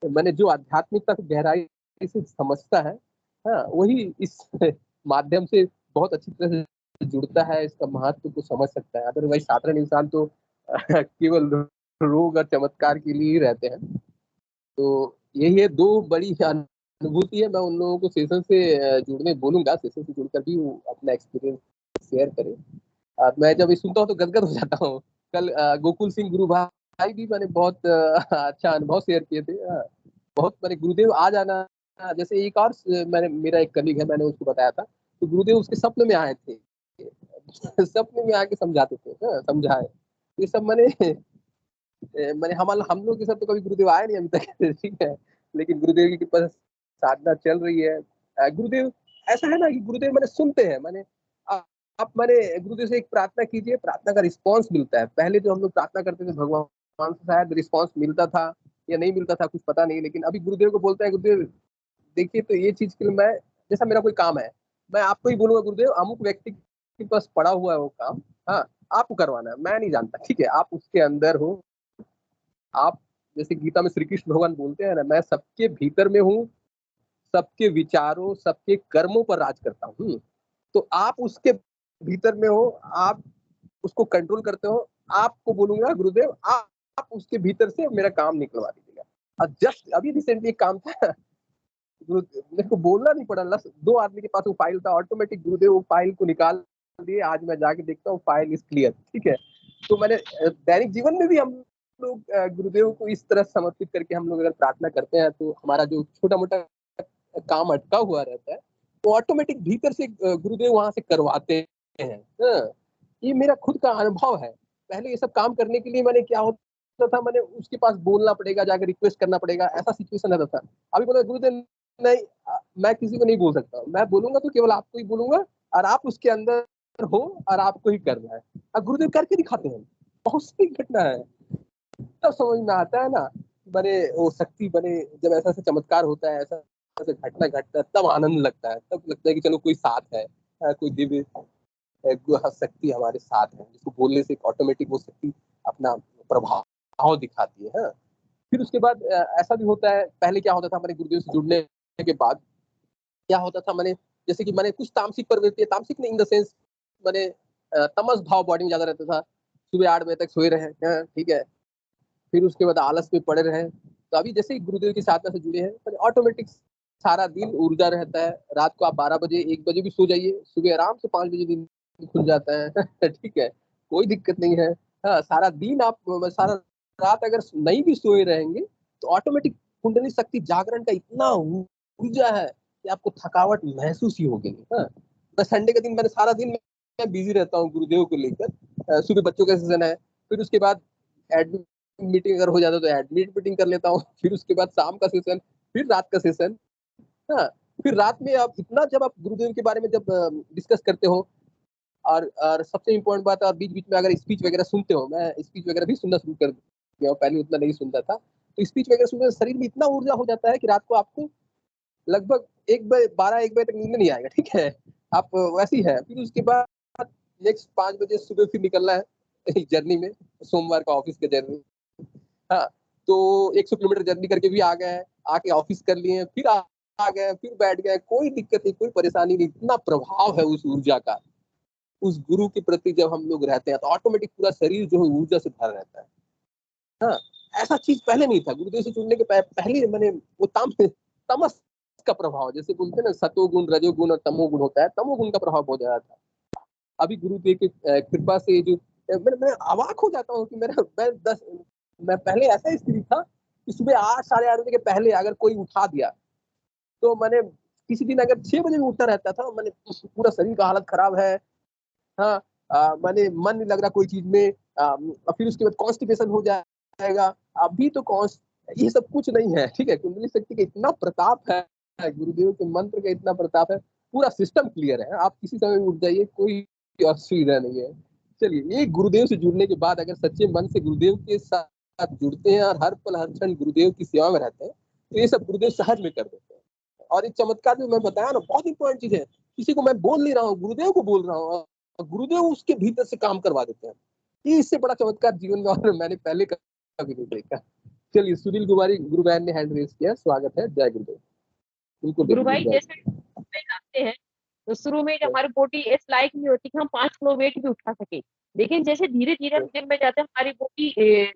मैंने जो आध्यात्मिकता को गहराई से समझता है, हाँ, वही इस माध्यम से बहुत अच्छी तरह से जुड़ता है, इसका महत्व को समझ सकता है। अदरवाइज साधारण इंसान तो केवल रोग और चमत्कार के लिए ही रहते हैं। तो यही है, दो बड़ी अनुभूति है। मैं उन लोगों को सेशन से जुड़ने बोलूंगा, सेशन से जुड़कर भी वो अपना एक्सपीरियंस शेयर करें। मैं जब ये सुनता हूँ तो गदगद हो जाता हूँ। कल गोकुल सिंह गुरु भाई भी मैंने बहुत अच्छा अनुभव शेयर किए थे। बहुत मैंने गुरुदेव आ जाना, जैसे एक और मैंने, मेरा एक कलीग है, मैंने उसको बताया था, तो गुरुदेव उसके सपने में आए थे। सपने में आके समझाते थे, समझाए। ये सब मैंने मैंने हम लोग के साथ तो कभी गुरुदेव आए नहीं अभी तक। ठीक है, लेकिन गुरुदेव की कृपा से साधना चल रही है। गुरुदेव ऐसा है ना कि गुरुदेव मैंने सुनते हैं, मैंने आप मैंने गुरुदेव से एक प्रार्थना कीजिए, प्रार्थना का रिस्पांस मिलता है। पहले जो हम लोग प्रार्थना करते थे भगवान से शायद रिस्पांस मिलता था या नहीं मिलता था, कुछ पता नहीं, लेकिन अभी गुरुदेव को बोलता है, गुरुदेव देखिए तो ये चीज के लिए मैं, जैसा मेरा कोई काम है, मैं आपको ही बोलूंगा गुरुदेव अमुक व्यक्ति के पास पड़ा हुआ है वो काम, हाँ आपको करवाना है, मैं नहीं जानता, ठीक है, आप उसके अंदर हो। आप जैसे गीता में श्री कृष्ण भगवान बोलते हैं ना, मैं सबके भीतर में हूँ, सबके विचारों, सबके कर्मों पर राज करता हूँ। तो आप उसके भीतर में हो, आप उसको कंट्रोल करते हो। आपको बोलूंगा गुरुदेव आप उसके भीतर से मेरा काम निकलवा दीजिएगा। और जस्ट अभी रिसेंटली एक काम था, मेरे को बोलना नहीं पड़ा, दो आदमी के पास वो फाइल था, ऑटोमेटिक गुरुदेव वो फाइल को निकाल दिए। आज मैं जाके देखता हूँ फाइल इज क्लियर। ठीक है, तो मैंने दैनिक जीवन में भी हम लोग गुरुदेव को इस तरह समर्पित करके हम लोग अगर प्रार्थना करते हैं तो हमारा जो छोटा मोटा काम अटका हुआ रहता है वो ऑटोमेटिक भीतर से गुरुदेव वहां से करवाते हैं। ये मेरा खुद का अनुभव है। पहले ये सब काम करने के लिए मैंने क्या होता था, मैंने उसके पास बोलना पड़ेगा, जाकर रिक्वेस्ट करना पड़ेगा, ऐसा सिचुएशन रहता था। अभी बोला गुरुदेव नहीं, मैं किसी को नहीं बोल सकता, मैं बोलूंगा तो केवल आपको ही बोलूंगा और आप उसके अंदर हो और आपको ही करना है। अब गुरुदेव करके दिखाते हैं, बहुत सी घटना है, तब समझ में आता है ना, बने वो शक्ति बने, जब ऐसा ऐसा चमत्कार होता है, ऐसा ऐसा घटना घटता है, तब आनंद लगता है, तब लगता है कि चलो कोई साथ है, कोई दिव्य शक्ति हमारे साथ है, जिसको बोलने से ऑटोमेटिक वो शक्ति अपना प्रभाव दिखाती है। हाँ? फिर उसके बाद ऐसा भी होता है, पहले क्या होता था हमारे गुरुदेव से जुड़ने के बाद क्या होता था, मैंने जैसे कि मैंने कुछ तामसिक प्रवृत्ति, तामसिक नहीं इन द सेंस मैंने तमस भाव बॉडी में ज्यादा रहता था। सुबह 8 बजे तक सोए रहे, ठीक है, फिर उसके बाद आलस में पड़े रहे। तो अभी जैसे ही गुरुदेव की साधना से जुड़े हैं, तो ऑटोमेटिक सारा दिन ऊर्जा रहता है। रात को आप 12 बजे 1 बजे भी सो जाइए, सुबह आराम से 5 बजे दिन खुल जाता है। ठीक है, कोई दिक्कत नहीं है। हाँ, सारा दिन आप सारा रात अगर नहीं भी सोए रहेंगे तो ऑटोमेटिक कुंडली शक्ति जागरण का इतना ऊर्जा है कि आपको थकावट महसूस ही होगी नहीं। हाँ, मैं संडे के दिन मैंने सारा दिन मैं बिजी रहता हूँ गुरुदेव को लेकर। सुबह बच्चों का सेशन है, फिर उसके बाद एडमिट मीटिंग अगर हो जाता तो एडमिट मीटिंग कर लेता हूँ, फिर उसके बाद शाम का सेशन, फिर रात का सेशन। हाँ, फिर रात में आप इतना, जब आप गुरुदेव के बारे में जब डिस्कस करते हो और सबसे इम्पोर्टेंट बात है, और बीच बीच में अगर स्पीच वगैरह सुनते हो, मैं स्पीच वगैरह भी सुनना शुरू कर दिया हूँ, पहले उतना नहीं सुनता था, तो स्पीच वगैरह सुनने से शरीर में इतना ऊर्जा हो जाता है कि रात को आपको लगभग 1 बजे तक नींद नहीं आएगा। ठीक है, आप वैसी है। फिर उसके बाद नेक्स्ट 5 बजे सुबह फिर निकलना है जर्नी में, सोमवार का ऑफिस का जर्नी। हाँ, तो 100 किलोमीटर जर्नी करके भी आ गए, आके ऑफिस कर लिए, फिर आ गए, फिर बैठ गए, कोई दिक्कत नहीं, कोई परेशानी नहीं। इतना प्रभाव है उस ऊर्जा का, उस गुरु के प्रति जब हम लोग रहते हैं तो ऑटोमेटिक पूरा शरीर जो है ऊर्जा से भर रहता है। हाँ, ऐसा चीज पहले नहीं था। गुरुदेव से जुड़ने के पहले मैंने वो तमस का प्रभाव, जैसे बोलते हैं ना, सतोगुण रजोगुण और तमोगुण होता है, तमोगुण का प्रभाव बहुत ज्यादा था। अभी गुरुदेव की कृपा से जो मैं अवाक हो जाता हूँ कि मैं पहले ऐसा स्थिति था कि सुबह 8 साढ़े 8 बजे के पहले अगर कोई उठा दिया तो मैंने किसी दिन अगर 6 बजे भी उठता रहता था, मैंने पूरा शरीर का हालत खराब है, हाँ, मैंने मन नहीं लग रहा कोई चीज में, फिर उसके बाद कॉन्स्टिपेशन हो जाएगा। अभी तो ये सब कुछ नहीं है, ठीक है। कुंडली शक्ति का इतना प्रताप है, गुरुदेव के मंत्र का इतना प्रताप है, पूरा सिस्टम क्लियर है। आप किसी समय उठ जाइए, कोई असुविधा नहीं है। चलिए, ये गुरुदेव से जुड़ने के बाद अगर सच्चे मन से गुरुदेव के साथ जुड़ते हैं और हर पल हर क्षण गुरुदेव की सेवा में रहते हैं, तो ये सब गुरुदेव सहज में कर देते हैं। और एक चमत्कार जो मैं बताया ना, बहुत इंपॉर्टेंट चीज है। किसी को मैं बोल नहीं रहा हूँ, गुरुदेव को बोल रहा हूँ, गुरुदेव उसके भीतर से काम करवा देते हैं। ये इससे बड़ा चमत्कार जीवन में और मैंने पहले कभी नहीं देखा। चलिए, सुनील कुमारी गुरु बहन ने हैंड रेज किया, स्वागत है, जय गुरुदेव। उनको गुरु भाई जैसे जानते हैं, तो शुरू में जब हमारी बॉडी इस लायक नहीं होती कि हम 5 किलो वेट भी उठा सके, लेकिन जैसे धीरे धीरे हम जिम में जाते हैं, हमारी बॉडी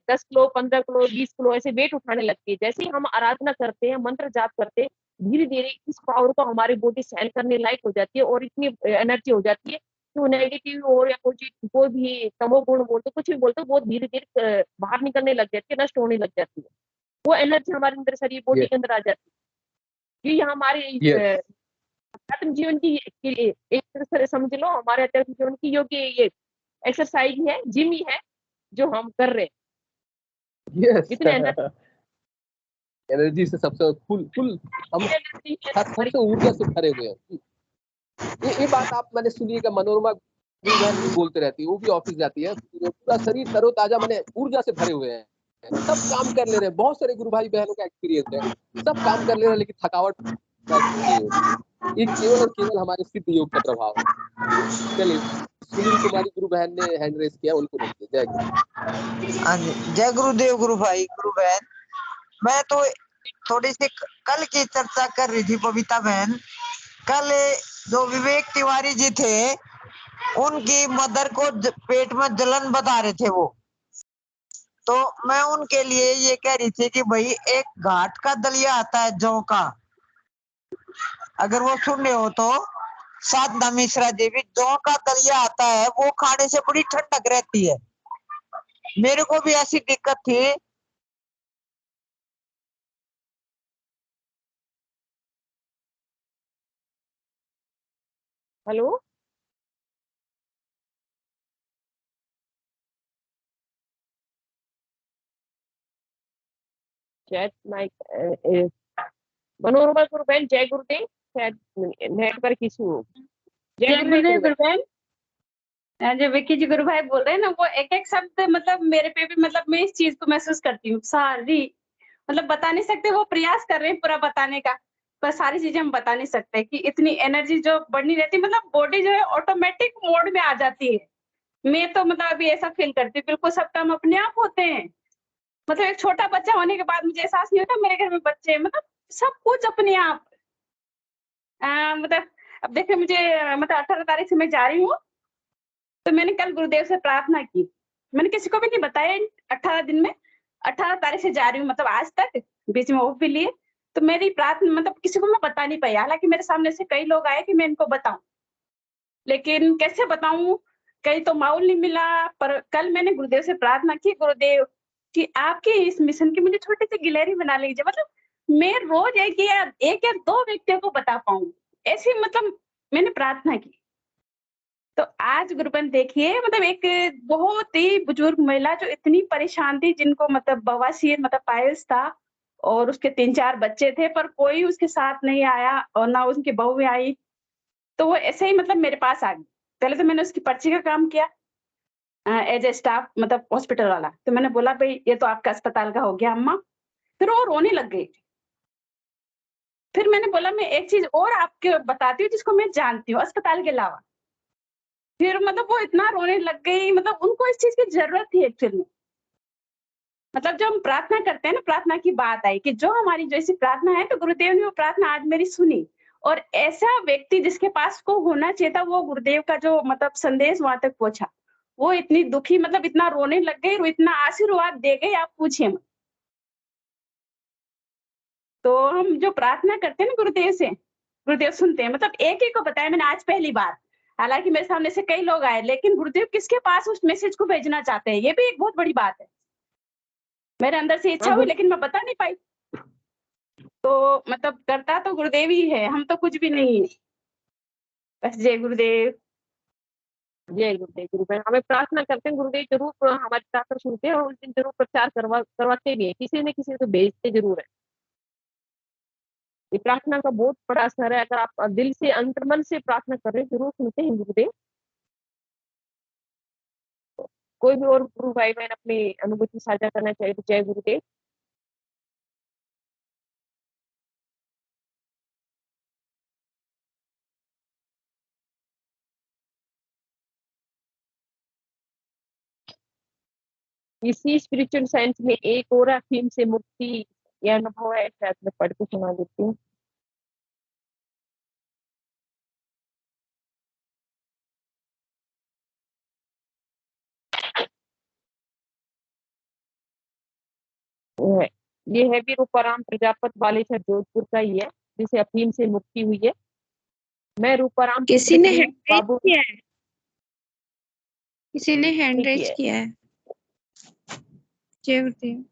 10 किलो, 15 किलो, 20 किलो ऐसे वेट उठाने लगती है। जैसे ही हम आराधना करते हैं, मंत्र जाप करते हैं, धीरे धीरे इस पावर को हमारी बॉडी सहन करने लायक हो जाती है और इतनी एनर्जी हो जाती है कि वो नेगेटिव हो या कोई भी तमोगुण बोलते, कुछ भी बोलते, वो धीरे धीरे बाहर निकलने लग जाती है, नष्ट होने लग जाती है। वो एनर्जी हमारे अंदर शरीर बॉडी के अंदर आ जाती है। ये हमारे आत्म जीवन की एक तरह से समझ लो, हमारे आध्यात्मिक जीवन की योग्य ये एक्सरसाइज है, जिम ही है जो हम कर रहे हैं। इतने एनर्जी से सबसे फुल हम सबसे ऊर्जा से भरे हुए हैं। ये बात आप मैंने सुनिएगा, मनोरमा गुरु बहन भी बोलते रहती है, वो भी ऑफिस जाती है, पूरा शरीर तरोताजा, मैंने ऊर्जा से भरे हुए हैं, सब काम कर ले रहे हैं। बहुत सारे गुरु भाई बहनों का एक्सपीरियंस है, सब काम कर ले रहे हैं लेकिन थकावट नहीं होती। ये केवल और केवल हमारे सिद्ध योग का प्रभाव है। चलिए, सुनील कुमारी गुरु बहन ने हैंड रेस किया, उनको देखिए। जय गुरु। जय गुरुदेव गुरु भाई गुरु बहन। मैं तो थोड़ी सी कल की चर्चा कर रही थी बबीता बहन। कल जो विवेक तिवारी जी थे, उनकी मदर को पेट में जलन बता रहे थे वो, तो मैं उनके लिए ये कह रही थी कि भाई एक घाट का दलिया आता है जौ का, अगर वो सुन रहे हो तो, साधना मिश्रा देवी, जौ का दलिया आता है, वो खाने से बड़ी ठंडक रहती है। मेरे को भी ऐसी दिक्कत थी। हेलो, चैट माइक मनोरमा गुरु बहन, जय गुरुदेव। शायद नेटवर्क इशू। जय गुरुदेव गुरु बहन। जो विक्की जी गुरु भाई बोल रहे हैं ना, वो एक एक शब्द मतलब मेरे पे भी, मतलब मैं इस चीज को महसूस करती हूँ सारी, मतलब बता नहीं सकते। वो प्रयास कर रहे हैं पूरा बताने का, पर सारी चीजें हम बता नहीं सकते कि इतनी एनर्जी जो बढ़नी रहती है, मतलब बॉडी जो है ऑटोमेटिक मोड में आ जाती है। मैं तो मतलब अभी ऐसा फील करती हूँ, बिल्कुल सब काम अपने आप होते हैं। मतलब एक छोटा बच्चा होने के बाद मुझे एहसास नहीं होता मेरे घर में बच्चे, मतलब सब कुछ अपने आप। मतलब अब देखिए, मुझे मतलब 18 तारीख से मैं जा रही हूँ, तो मैंने कल गुरुदेव से प्रार्थना की। मैंने किसी को भी नहीं बताया 18 दिन में, 18 तारीख से जा रही हूँ, मतलब आज तक बीच में ऑफ भी लिए। तो मेरी प्रार्थना मतलब किसी को मैं बता नहीं पाई, हालांकि मेरे सामने से कई लोग आए कि मैं इनको बताऊं, लेकिन कैसे बताऊं, कहीं तो माहौल नहीं मिला। पर कल मैंने गुरुदेव से प्रार्थना की, गुरुदेव कि आपके इस मिशन की मुझे छोटी सी गिलहरी बना लीजिए, मतलब मैं रोज एक या 2 व्यक्तियों को बता पाऊं, ऐसी मतलब मैंने प्रार्थना की। तो आज गुरुबन देखिए, मतलब एक बहुत ही बुजुर्ग महिला जो इतनी परेशान थी, जिनको मतलब बवासीर मतलब पाइल्स था, और उसके 3-4 बच्चे थे, पर कोई उसके साथ नहीं आया और ना उनकी बहू भी आई। तो वो ऐसे ही मतलब मेरे पास आ गई। पहले तो मैंने उसकी पर्ची का काम किया एज ए स्टाफ, मतलब हॉस्पिटल वाला। तो मैंने बोला भाई ये तो आपका अस्पताल का हो गया अम्मा। फिर वो रोने लग गई। फिर मैंने बोला मैं एक चीज और आपको बताती हूँ जिसको मैं जानती हूँ अस्पताल के अलावा। फिर मतलब वो इतना रोने लग गई, मतलब उनको इस चीज की जरूरत थी एक्चुअली में। मतलब जब हम प्रार्थना करते हैं ना, प्रार्थना की बात आई कि जो हमारी जैसी प्रार्थना है, तो गुरुदेव ने वो प्रार्थना आज मेरी सुनी। और ऐसा व्यक्ति जिसके पास को होना चाहिए था, वो गुरुदेव का जो मतलब संदेश वहां तक पहुंचा। वो इतनी दुखी, मतलब इतना रोने लग गई और इतना आशीर्वाद दे गई, आप पूछिए मत। तो हम जो प्रार्थना करते हैं ना गुरुदेव से, गुरुदेव सुनते हैं। मतलब एक ही को बताया मैंने आज पहली बार, हालांकि मेरे सामने से कई लोग आए, लेकिन गुरुदेव किसके पास उस मैसेज को भेजना चाहते हैं, ये भी एक बहुत बड़ी बात है। मेरे अंदर से इच्छा हुई लेकिन मैं बता नहीं पाई। तो मतलब करता तो गुरुदेव ही है, हम तो कुछ भी नहीं है। बस जय गुरुदेव। जय गुरुदेव। गुरुदेव हमें प्रार्थना करते हैं, गुरुदेव जरूर हमारी प्रार्थना सुनते हैं और उस दिन जरूर प्रचार करवाते भी है, किसी न किसी को भेजते जरूर है। ये प्रार्थना का बहुत बड़ा असर है, अगर आप दिल से अंतर्मन से प्रार्थना कर रहे हैं जरूर सुनते हैं गुरुदेव। कोई भी और गुरु भाई बहन अपनी अनुभूति साझा करना चाहिए तो जय गुरुदेव। इसी स्पिरिचुअल साइंस में एक और अफीम से मुक्ति यह अनुभव है, शायद मैं पढ़ के सुना देती हूँ। ये है भी रूपाराम प्रजापत बालेश्वर जोधपुर का ही है, जिसे अफीम से मुक्ति हुई है। मैं रूपाराम किसी ने पुत्र हैंड रेज बाबू किया है, किसी ने हैंड ने रेज किया है। किया है। जय गुरुदेव।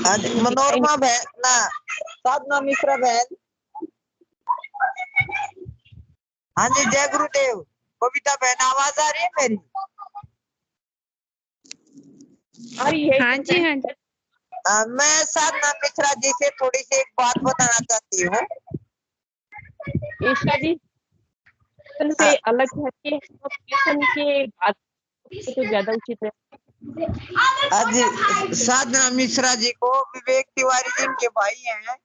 आज मनोरमा बहन ना, साधना मिश्रा बहन। हाँ जी जय गुरुदेव। कविता बहन आवाज आ रही है मेरी? आ रही है हाँ जी, हाँ जी। मैं साधना मिश्रा जी से थोड़ी सी एक बात बताना चाहती हूँ। ईशा जी से अलग हटके के बात तो ज्यादा उचित है। आज साधना मिश्रा जी को विवेक तिवारी जी के भाई हैं,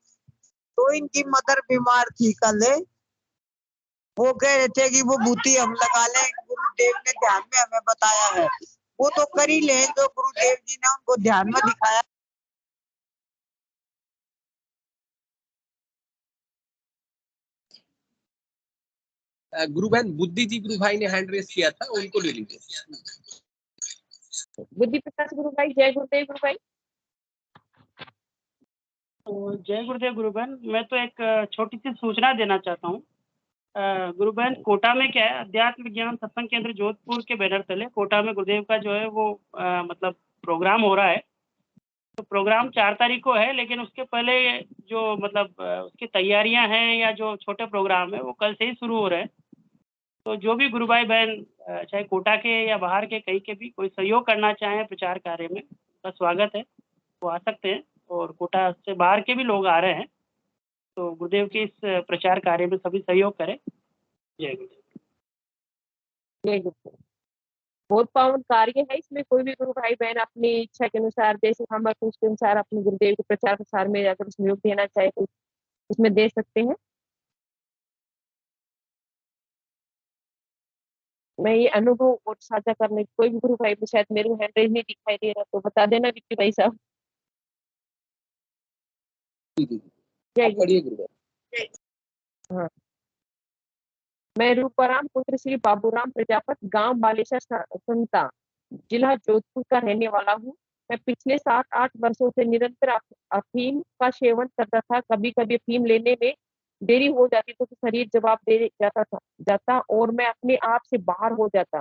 तो इनकी मदर बीमार थी कल। वो कह रहे थे कि वो बूटी हम लगा लें, गुरुदेव ने ध्यान में हमें बताया है, वो तो कर ही लें जो गुरुदेव जी ने उनको ध्यान में दिखाया। गुरु बहन बुद्धि जी गुरु भाई ने हैंड रेस किया था, उनको ले लीजिए। बुद्धि प्रकाश गुरु भाई, जय गुरुदेव गुरु भाई। तो जय गुरुदेव गुरु बहन, मैं तो एक छोटी सी सूचना देना चाहता हूँ। गुरु बहन, कोटा में क्या है, अध्यात्म विज्ञान सत्संग केंद्र जोधपुर के बैनर तले कोटा में गुरुदेव का जो है वो मतलब प्रोग्राम हो रहा है। तो प्रोग्राम 4 तारीख को है, लेकिन उसके पहले जो मतलब उसकी तैयारियां हैं या जो छोटे प्रोग्राम है वो कल से ही शुरू हो रहे हैं। तो जो भी गुरु भाई बहन चाहे कोटा के या बाहर के कहीं के भी कोई सहयोग करना चाहें प्रचार कार्य में, उसका स्वागत है, वो आ सकते हैं। और कोटा से बाहर के भी लोग आ रहे हैं, तो गुरुदेव के इस प्रचार कार्य में सभी सहयोग करें। जय गुरुदेव। जय गुरुदेव। बहुत पावन कार्य है, इसमें कोई भी गुरु भाई बहन अपनी इच्छा के अनुसार, जैसे हम उसके अनुसार अपने गुरुदेव के प्रचार प्रसार में अगर सहयोग देना चाहे तो उसमें दे सकते हैं। मैं ये अनुभव और साझा करने, कोई भी गुरु भाई, शायद मेरे हैंड रेज नहीं दिखाई दे रहा तो बता देना विक्की भाई साहब। जय पढ़िए गुरु बहन। हाँ। मैं रूपाराम पुत्र श्री बाबूराम प्रजापत, गांव बालेश्वर संता, जिला जोधपुर का रहने वाला हूँ। मैं पिछले 7-8 वर्षों से निरंतर अफीम का सेवन करता था। कभी कभी अफीम लेने में देरी हो जाती तो शरीर जवाब दे जाता और मैं अपने आप से बाहर हो जाता।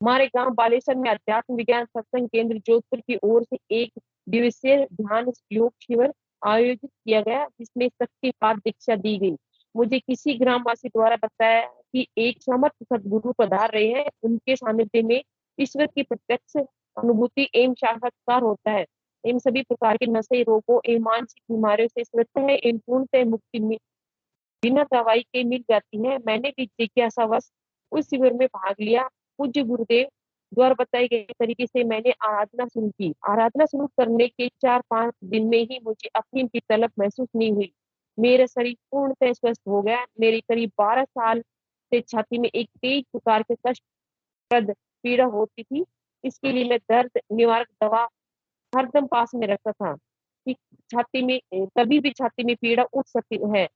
हमारे गांव बालेश्वर में अध्यात्म विज्ञान सत्संग केंद्र जोधपुर की ओर से एक दिवसीय ध्यान योग शिविर आयोजित किया गया, जिसमें शक्तिपात दीक्षा दी गई। मुझे किसी ग्रामवासी द्वारा बताया कि एक समर्थ सदगुरु पधार रहे हैं, उनके सानिध्य में ईश्वर की प्रत्यक्ष अनुभूति एवं साक्षात्कार होता है। इन सभी प्रकार के नशे रोगों एवं मानसिक बीमारियों से स्वतः एवं पूर्णतः मुक्ति बिना दवाई के मिल जाती है। मैंने भी जिज्ञासावश उस शिविर में भाग लिया। पूज्य गुरुदेव द्वारा बताए गए तरीके से मैंने आराधना शुरू की। आराधना शुरू करने के 4-5 दिन में ही मुझे अफीम की तलब महसूस नहीं हुई। मेरा शरीर पूर्णतः स्वस्थ हो गया। मेरे करीब 12 साल से छाती में एक तेज प्रकार के कष्टप्रद पीड़ा होती थी। इसके लिए मैं दर्द निवारक दवा हरदम पास में रखता था कि छाती में कभी भी छाती में पीड़ा उठ सकती है।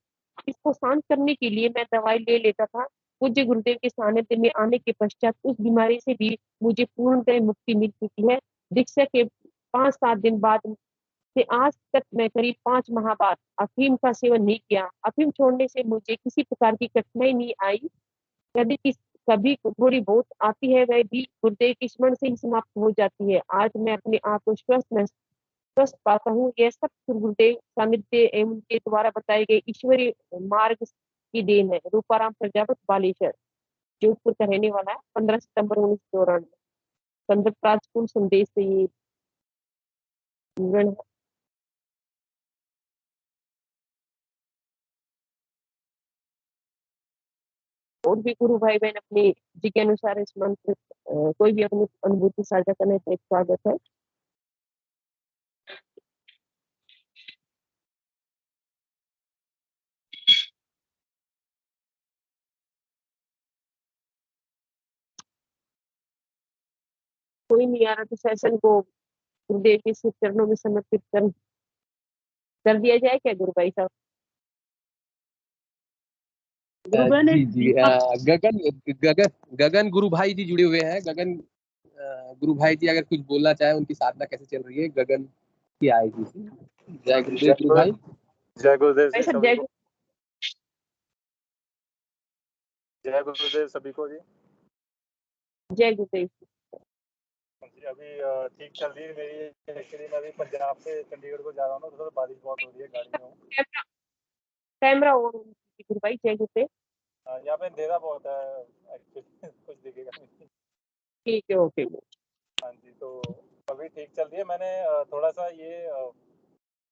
इसको शांत करने के लिए मैं दवाई ले लेता था। पूज्य गुरुदेव के सानिध्य में आने के पश्चात उस बीमारी से भी मुझे पूर्णतः मुक्ति मिल चुकी है। दीक्षा के 5-7 दिन बाद से आज तक मैं करीब 5 माह बाद अफीम का सेवन नहीं किया। अफीम छोड़ने से मुझे किसी प्रकार की कठिनाई नहीं आई। यदि सभी को थोड़ी बहुत आती है, वह भी गुरुदेव के स्मरण से ही समाप्त हो जाती है। आज मैं अपने आप को स्वस्थ पाता हूँ। यह सब गुरुदेव सानिध्य एवं उनके द्वारा बताए गए ईश्वरीय मार्ग की देन है। रूपाराम प्रजापत बालेश्वर जोधपुर का रहने वाला है। 15 सितंबर 1994 संदर्भ प्राचीन संदेश से ये विवरण है। और भी गुरु भाई बहन अपनी जी के अनुसार इस मंत्र कोई भी अपनी अनुभूति साझा करने का स्वागत है। कोई नहीं आ रहा तो सेशन को गुरुदेव के श्री चरणों में समर्पित कर दिया जाए क्या गुरु भाई साहब? गुरु बहन जी जी गगन गगन गगन गुरु भाई जी जुड़े हुए हैं। गगन गुरु भाई जी अगर कुछ बोलना चाहे, उनकी साधना कैसे चल रही है, गगन की आएगी। जय गुरुदेव गुरु भाई। जय गुरुदेव जी भाई साहब, सभी को। जय गुरुदेव सभी को जी। जय गुरुदेव जी अभी ठीक चल रही है मेरी। एक्चुअली मैं अभी पंजाब से चंडीगढ़ को जा रहा हूँ ना, तो बारिश बहुत हो रही है, गाड़ी में हूँ। कैमरा ऑन गुरु भाई। जय गुरुदेव। यहाँ पे अंधेरा बहुत है एक्चुअली, कुछ दिखेगा नहीं। ठीक है, ओके। हाँ जी, तो अभी ठीक चल रही है। मैंने थोड़ा सा ये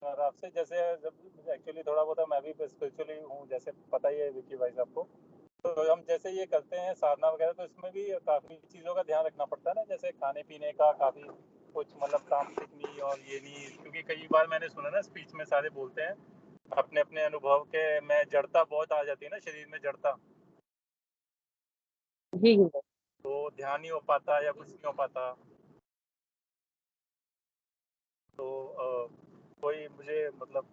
आपसे जैसे जब एक्चुअली थोड़ा बहुत मैं भी स्पिरिचुअली हूँ, जैसे पता ही है विक्की भाई साहब को। तो हम जैसे ये करते हैं साधना वगैरह, तो इसमें भी काफ़ी चीज़ों का ध्यान रखना पड़ता है ना, जैसे खाने पीने का काफ़ी कुछ, मतलब तामसिक नहीं और ये नहीं। क्योंकि कई बार मैंने सुना ना स्पीच में सारे बोलते हैं अपने अपने अनुभव के, मैं जड़ता बहुत आ जाती है ना शरीर में, जड़ता, जी गुरु भाई। तो ध्यान नहीं हो पाता या कुछ नहीं हो पाता। तो कोई मुझे मतलब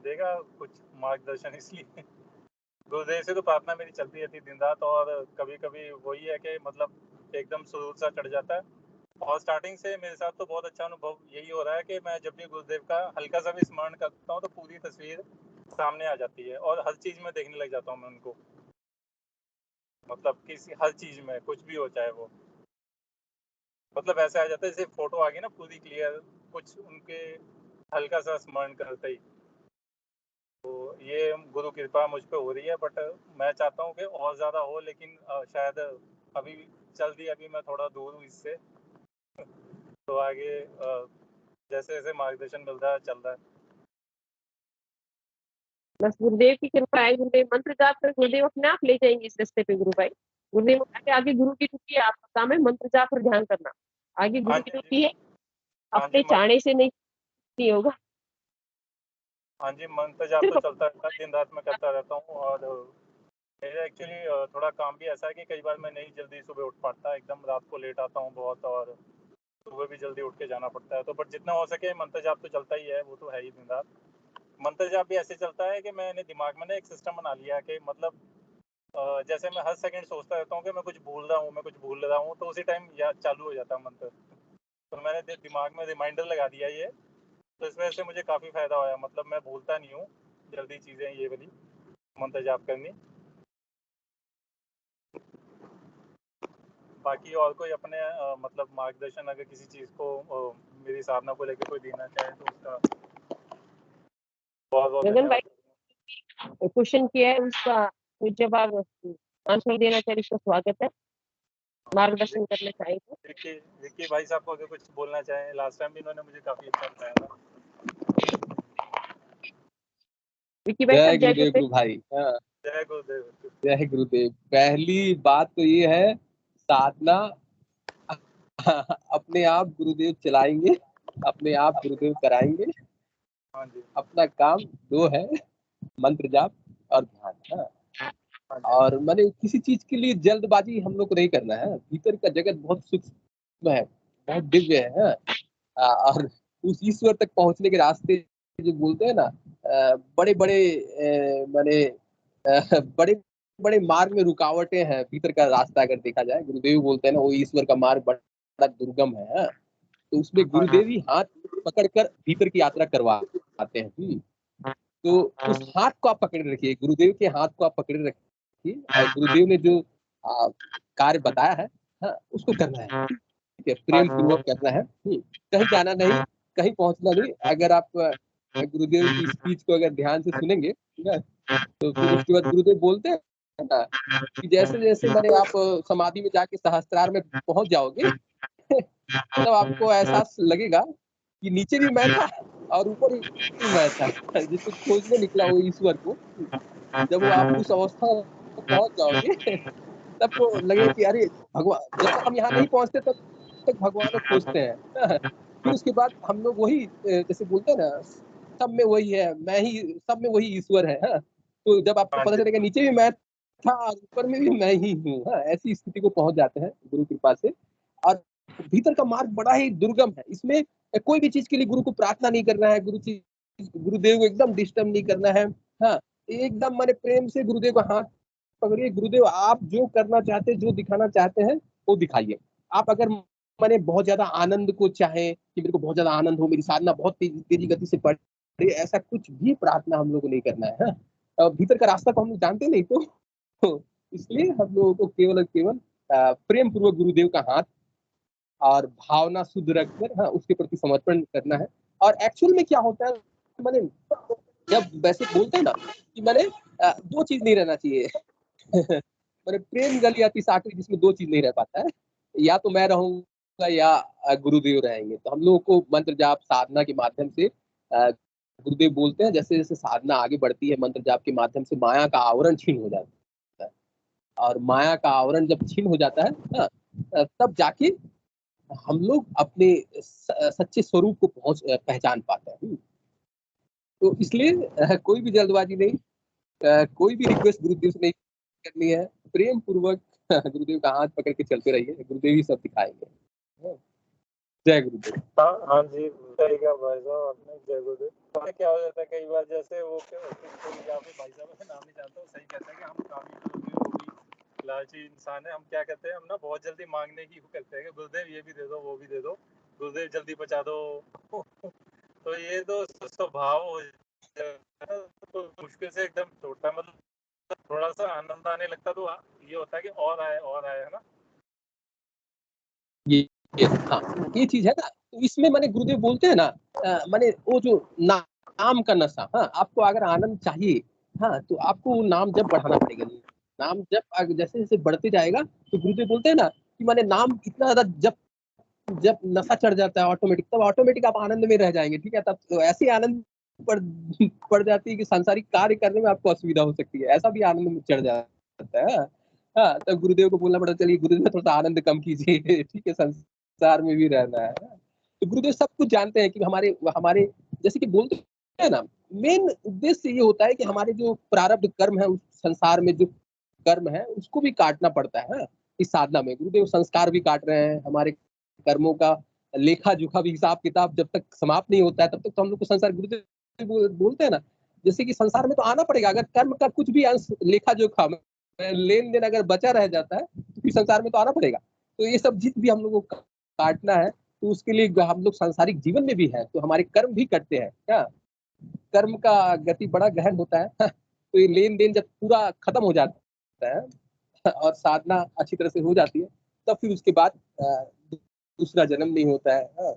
देगा कुछ मार्गदर्शन, इसलिए गुरुदेव से तो प्रार्थना मेरी चलती रहती दिन रात। और कभी कभी वही है कि मतलब एकदम सुरूर सा चढ़ जाता है। और स्टार्टिंग से मेरे साथ तो बहुत अच्छा अनुभव यही हो रहा है कि मैं जब भी गुरुदेव का हल्का सा भी स्मरण करता हूँ तो पूरी तस्वीर सामने आ जाती है और हर चीज़ में देखने लग जाता हूँ मैं उनको। मतलब किसी हर चीज़ में कुछ भी हो चाहे वो, मतलब ऐसे आ जाता है जैसे फोटो आ गई ना पूरी क्लियर, कुछ उनके हल्का सा स्मरण करते ही। तो ये गुरु कृपा मुझ पे हो रही है, बट मैं चाहता हूँ कि और ज़्यादा हो, लेकिन शायद अभी चल रही, अभी मैं थोड़ा दूर हूँ इससे। तो आगे जैसे जैसे मार्गदर्शन मिल रहा है चल रहा है। बस गुरुदेव की कृपा है। गुरुदेव मंत्र जाप कर गुरुदेव अपने आप ले जाएंगे इस रास्ते पे गुरु भाई। गुरुदेव आगे गुरु की ड्यूटी है, आपका काम है मंत्र जाप पर ध्यान करना। आगे हाँ गुरु की जी, ड्यूटी है, हाँ अपने जी, चाहने से नहीं होगा। हाँ जी, मंत्र जाप तो सिर्फ चलता रहता है, दिन रात में करता रहता हूँ। और मेरा एक्चुअली थोड़ा काम भी ऐसा है कि कई बार मैं नहीं जल्दी सुबह उठ पाता, एकदम रात को लेट आता हूँ बहुत, और सुबह भी जल्दी उठ के जाना पड़ता है। तो बट जितना हो सके मंत्र जाप तो चलता ही है, वो तो है ही दिन रात। मंत्र जाप भी ऐसे चलता है कि मैंने दिमाग में ना एक सिस्टम बना लिया है कि मतलब जैसे मैं हर सेकंड सोचता रहता हूँ कि मैं कुछ भूल रहा हूँ, मैं कुछ भूल रहा हूँ, तो उसी टाइम याद चालू हो जाता है मंत्र। तो मैंने दिमाग में रिमाइंडर लगा दिया ये, तो इस वजह से मुझे काफ़ी फ़ायदा हुआ है। मतलब मैं भूलता नहीं हूँ जल्दी चीज़ें, ये वाली मंत्र जाप करनी। बाकी और कोई अपने मतलब मार्गदर्शन अगर किसी चीज़ को मेरी साधना को लेकर कोई देना चाहे तो उसका बहुत बहुत गगन भाई धन्यवाद। क्वेश्चन किया है, उसका जवाब आंसर देना चाहिए, इसका स्वागत है। मार्गदर्शन करना चाहिए तो विक्की भाई साहब को अगर कुछ बोलना चाहें, लास्ट टाइम भी इन्होंने मुझे काफ़ी अच्छा बताया था। विक्की भाई जय साहब, जय गुरुदेव गुरुदेव। गुरु भाई। हाँ, जय गुरुदेव। जय गुरुदेव। पहली बात तो ये है, साधना अपने आप गुरुदेव चलाएंगे, अपने आप गुरुदेव कराएंगे। हाँ जी, अपना काम दो है, मंत्र जाप और ध्यान। हाँ, हाँ जी, और मैंने किसी चीज के लिए जल्दबाजी हम लोग को नहीं करना है। भीतर का जगत बहुत सूक्ष्म है, बहुत दिव्य है। हाँ, और उस ईश्वर तक पहुंचने के रास्ते जो बोलते हैं ना, बड़े बड़े माने बड़े बड़े मार्ग में रुकावटें हैं। भीतर का रास्ता अगर देखा जाए, गुरुदेव बोलते हैं ना, वो ईश्वर का मार्ग बड़ा दुर्गम है। हाँ? तो उसमें हाँ गुरुदेव ही हाथ पकड़कर भीतर की यात्रा करवाते हैं। तो उस हाथ को आप पकड़े रखिए, गुरुदेव के हाथ को आप पकड़े रखिए। और गुरुदेव ने जो कार्य बताया है, हाँ, उसको करना है, ठीक है, प्रेम पूर्वक करना है, कहीं जाना नहीं, कहीं पहुंचना नहीं। अगर आप गुरुदेव की स्पीच को अगर ध्यान से सुनेंगे, ठीक है, तो फिर उसके बाद गुरुदेव बोलते हैं ना कि जैसे जैसे मैंने आप समाधि में जाके सहस्त्रार में पहुंच जाओगे, तब आपको एहसास लगेगा कि नीचे भी मैं था और ऊपर भी मैं था, जिसको खोजने निकला वो ईश्वर को। जब वो आप उस अवस्था में पहुंच जाओगे, तब तो लगेगा कि अरे भगवान, जब तक हम यहाँ नहीं पहुंचते तब तक भगवान को खोजते हैं। फिर उसके बाद हम लोग वही जैसे बोलते हैं ना, सब में वही है, मैं ही, सब में वही ईश्वर है, हाँ? तो जब आपको पता चलेगा नीचे भी मैं था और ऊपर में भी मैं ही हूँ, हाँ? ऐसी स्थिति को पहुंच जाते हैं गुरु कृपा से। और भीतर का मार्ग बड़ा ही दुर्गम है, इसमें कोई भी चीज के लिए गुरु को प्रार्थना नहीं करना है, गुरुदेव को एकदम डिस्टर्ब नहीं करना है, हाँ, एकदम मैंने प्रेम से गुरुदेव को हाथ पकड़िए, गुरुदेव आप जो करना चाहते हैं, जो दिखाना चाहते हैं वो दिखाइए। आप अगर मैंने बहुत ज्यादा आनंद को चाहे कि मेरे को बहुत ज्यादा आनंद हो, मेरी साधना बहुत तेजी गति से बढ़े, ऐसा कुछ भी प्रार्थना हम लोग को नहीं करना है, हाँ? भीतर का रास्ता को हम लोग जानते नहीं, तो इसलिए हम लोगों को केवल और केवल प्रेम पूर्वक गुरुदेव का हाथ और भावना शुद्ध रखकर, हाँ, उसके प्रति समर्पण करना है। और एक्चुअल में क्या होता है, मैंने जब वैसे बोलते हैं ना कि मैंने दो चीज नहीं रहना चाहिए मैंने प्रेम गल या साकरी, जिसमें दो चीज नहीं रह पाता है, या तो मैं रहूंगा या गुरुदेव रहेंगे। तो हम लोगों को मंत्र जाप साधना के माध्यम से गुरुदेव बोलते हैं, जैसे जैसे साधना आगे बढ़ती है, मंत्र जाप के माध्यम से माया का आवरण छीन हो जाता है, और माया का आवरण जब छीन हो जाता है, हाँ, तब जाके हम लोग अपने सच्चे स्वरूप को पहचान पाते हैं। तो इसलिए कोई भी जल्दबाजी नहीं, कोई भी रिक्वेस्ट गुरुदेव से नहीं करनी है, प्रेम पूर्वक गुरुदेव का हाथ पकड़ के चलते रहिए, गुरुदेव ही सब दिखाएंगे। जय गुरुदेव। हाँ जी, सही कहा भाई साहब आपने, जय गुरुदेव। तो क्या हो जाता है कई बार, जैसे वो भाई साहब का नाम नहीं जानता, वो सही कहता है कि हम काफी लालची इंसान है। हम क्या कहते हैं, हम ना बहुत जल्दी मांगने की करते हैं कि गुरुदेव ये भी दे दो, वो भी दे दो, गुरुदेव जल्दी बचा दो तो ये तो स्वभाव हो जाता है, तो मुश्किल से एकदम टूटता, मतलब थोड़ा सा आनंद आने लगता तो ये होता है कि और आए, है ना? हाँ, ये चीज है ना, तो इसमें मैंने गुरुदेव बोलते हैं ना, मैंने वो जो नाम का नशा, हाँ, आपको अगर आनंद चाहिए, हाँ, तो आपको वो नाम जब बढ़ाना पड़ेगा, नाम जब जैसे जैसे बढ़ते जाएगा, तो गुरुदेव बोलते हैं ना कि मैंने नाम इतना ज्यादा जब नशा चढ़ जाता है ऑटोमेटिक, तब ऑटोमेटिक आप आनंद में रह जाएंगे, ठीक है, तब तो ऐसी आनंद पड़ जाती है कि सांसारिक कार्य करने में आपको असुविधा हो सकती है, ऐसा भी आनंद में चढ़ जाता है। हाँ, तब गुरुदेव को बोलना पड़ा, चलिए गुरुदेव थोड़ा सा आनंद कम कीजिए, ठीक है, संसार में भी रहना है। तो गुरुदेव सब कुछ जानते हैं कि हमारे हमारे जैसे कि बोलते हैं ना, मेन उद्देश्य ये होता है कि हमारे जो प्रारब्ध कर्म है, उस संसार में जो कर्म है उसको भी काटना पड़ता है। इस साधना में गुरुदेव संस्कार भी काट रहे हैं, हमारे कर्मों का लेखा जोखा भी, हिसाब किताब जब तक समाप्त नहीं होता है तब तक तो हम लोग को संसार, गुरुदेव बोलते हैं ना, जैसे कि संसार में तो आना पड़ेगा, अगर कर्म का कुछ भी अंश लेखा जोखा में लेन देन अगर बचा रह जाता है तो फिर संसार में तो आना पड़ेगा। तो ये सब जित भी हम लोगों को काटना है, तो उसके लिए हम लोग सांसारिक जीवन में भी है, तो हमारे कर्म भी कटते हैं, क्या कर्म का गति बड़ा गहन होता है तो ये लेन देन जब पूरा खत्म हो जाता है और साधना अच्छी तरह से हो जाती है, तब फिर उसके बाद दूसरा जन्म नहीं होता है,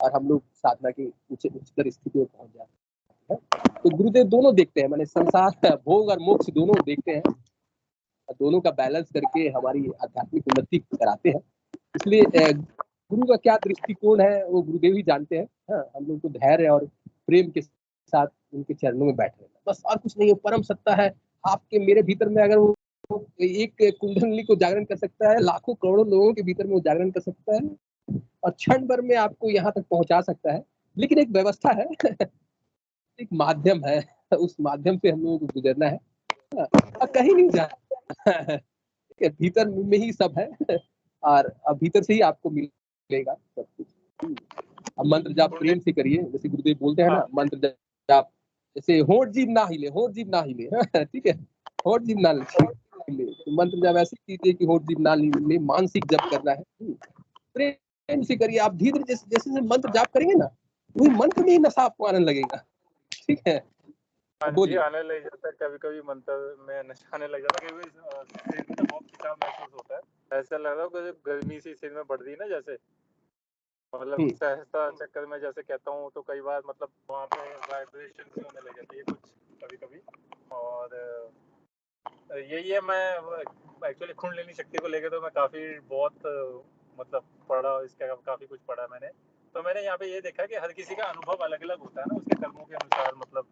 और हम लोग साधना की उच्चतर स्थिति में पहुंच जाते हैं। तो गुरुदेव दोनों देखते हैं, मैंने संसार भोग और मोक्ष दोनों देखते हैं, दोनों का बैलेंस करके हमारी आध्यात्मिक उन्नति कराते हैं। इसलिए गुरु का क्या दृष्टिकोण है वो गुरुदेव ही जानते हैं। हाँ, हम लोग को धैर्य और प्रेम के साथ उनके चरणों में बैठ रहना, बस और कुछ नहीं है। परम सत्ता है आपके मेरे भीतर में, अगर वो एक कुंडली को जागरण कर सकता है, लाखों करोड़ों लोगों के भीतर में वो जागरण कर सकता है और क्षण भर में आपको यहाँ तक पहुंचा सकता है। लेकिन एक व्यवस्था है एक माध्यम है, उस माध्यम से हम लोगों को गुजरना है, कहीं नहीं जाना भीतर में ही सब है, और अब भीतर से ही आपको मिलेगा सब कुछ। अब मंत्र जाप प्रेम से करिए, जैसे गुरुदेव बोलते हैं ना, मंत्र जाप जैसे होठ जीभ ना हिले ठीक है, होठ जीभ ना हिले, तो मंत्र जाप ऐसे कीजिए कि होठ जीभ ना हिले, मानसिक जप करना है, प्रेम से करिए। आप धीरे जैसे जैसे मंत्र जाप करेंगे ना, वही मंत्र में ही नशा आपको आने लगेगा, ठीक है। हाँ जी, बोलिए। आने लग जाता है कभी कभी मंत्र में नशा आने लग जाता है, कभी सिर में बहुत खिंचाव महसूस होता है, ऐसा लग रहा है कि गर्मी सी सिर में बढ़ रही है ना, जैसे मतलब सहजता चक्कर में जैसे कहता हूँ, तो कई बार मतलब वहाँ पे वाइब्रेशन सी होने लग जाती है कुछ कभी कभी। और यही है, मैं एक्चुअली कुंडलिनी शक्ति को लेकर तो मैं काफ़ी बहुत मतलब पढ़ा, इसका काफ़ी कुछ पढ़ा मैंने। तो मैंने यहाँ पे ये देखा कि हर किसी का अनुभव अलग अलग होता है ना, उसके कर्मों के अनुसार, मतलब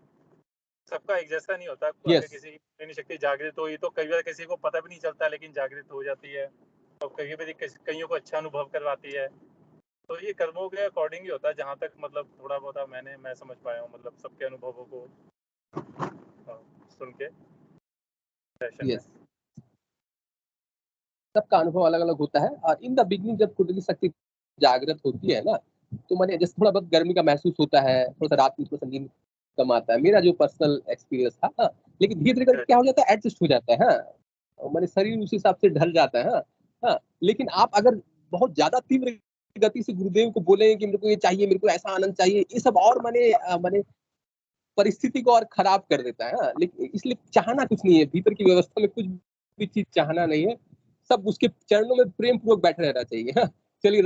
सबका एक जैसा नहीं होता। अगर किसी की कुंडलिनी शक्ति जागृत हुई तो कई बार किसी को पता भी नहीं चलता, लेकिन जागृत हो जाती है, और कई बार कईयों को अच्छा अनुभव करवाती है। तो ये कर्मों के अकॉर्डिंग ही होता है, जहाँ तक मतलब थोड़ा बहुत मैं समझ पाया हूँ, मतलब सबके अनुभवों को सुन के। सबका अनुभव अलग अलग होता है। और इन द बिगनिंग जब कुंडली शक्ति जागृत होती है ना, तो मैंने जैसे थोड़ा बहुत गर्मी का महसूस होता है, थोड़ा सा रात में थोड़ा सा नींद कम आता है, मेरा जो पर्सनल एक्सपीरियंस था। हाँ, लेकिन धीरे धीरे करके क्या हो जाता है, एडजस्ट हो जाता है। हाँ, मैंने शरीर उस हिसाब से ढल जाता है। हाँ, लेकिन आप अगर बहुत ज्यादा तीव्र गति से गुरुदेव को बोले कि मेरे को ये चाहिए, मेरे को ऐसा आनंद चाहिए, ये सब और मैंने परिस्थिति को और खराब कर देता है। हाँ, लेकिन इसलिए चाहना कुछ नहीं है, भीतर की व्यवस्था में कुछ भी चीज चाहना नहीं है, सब उसके चरणों में प्रेम पूर्वक बैठे रहना चाहिए। हाँ, चलिए,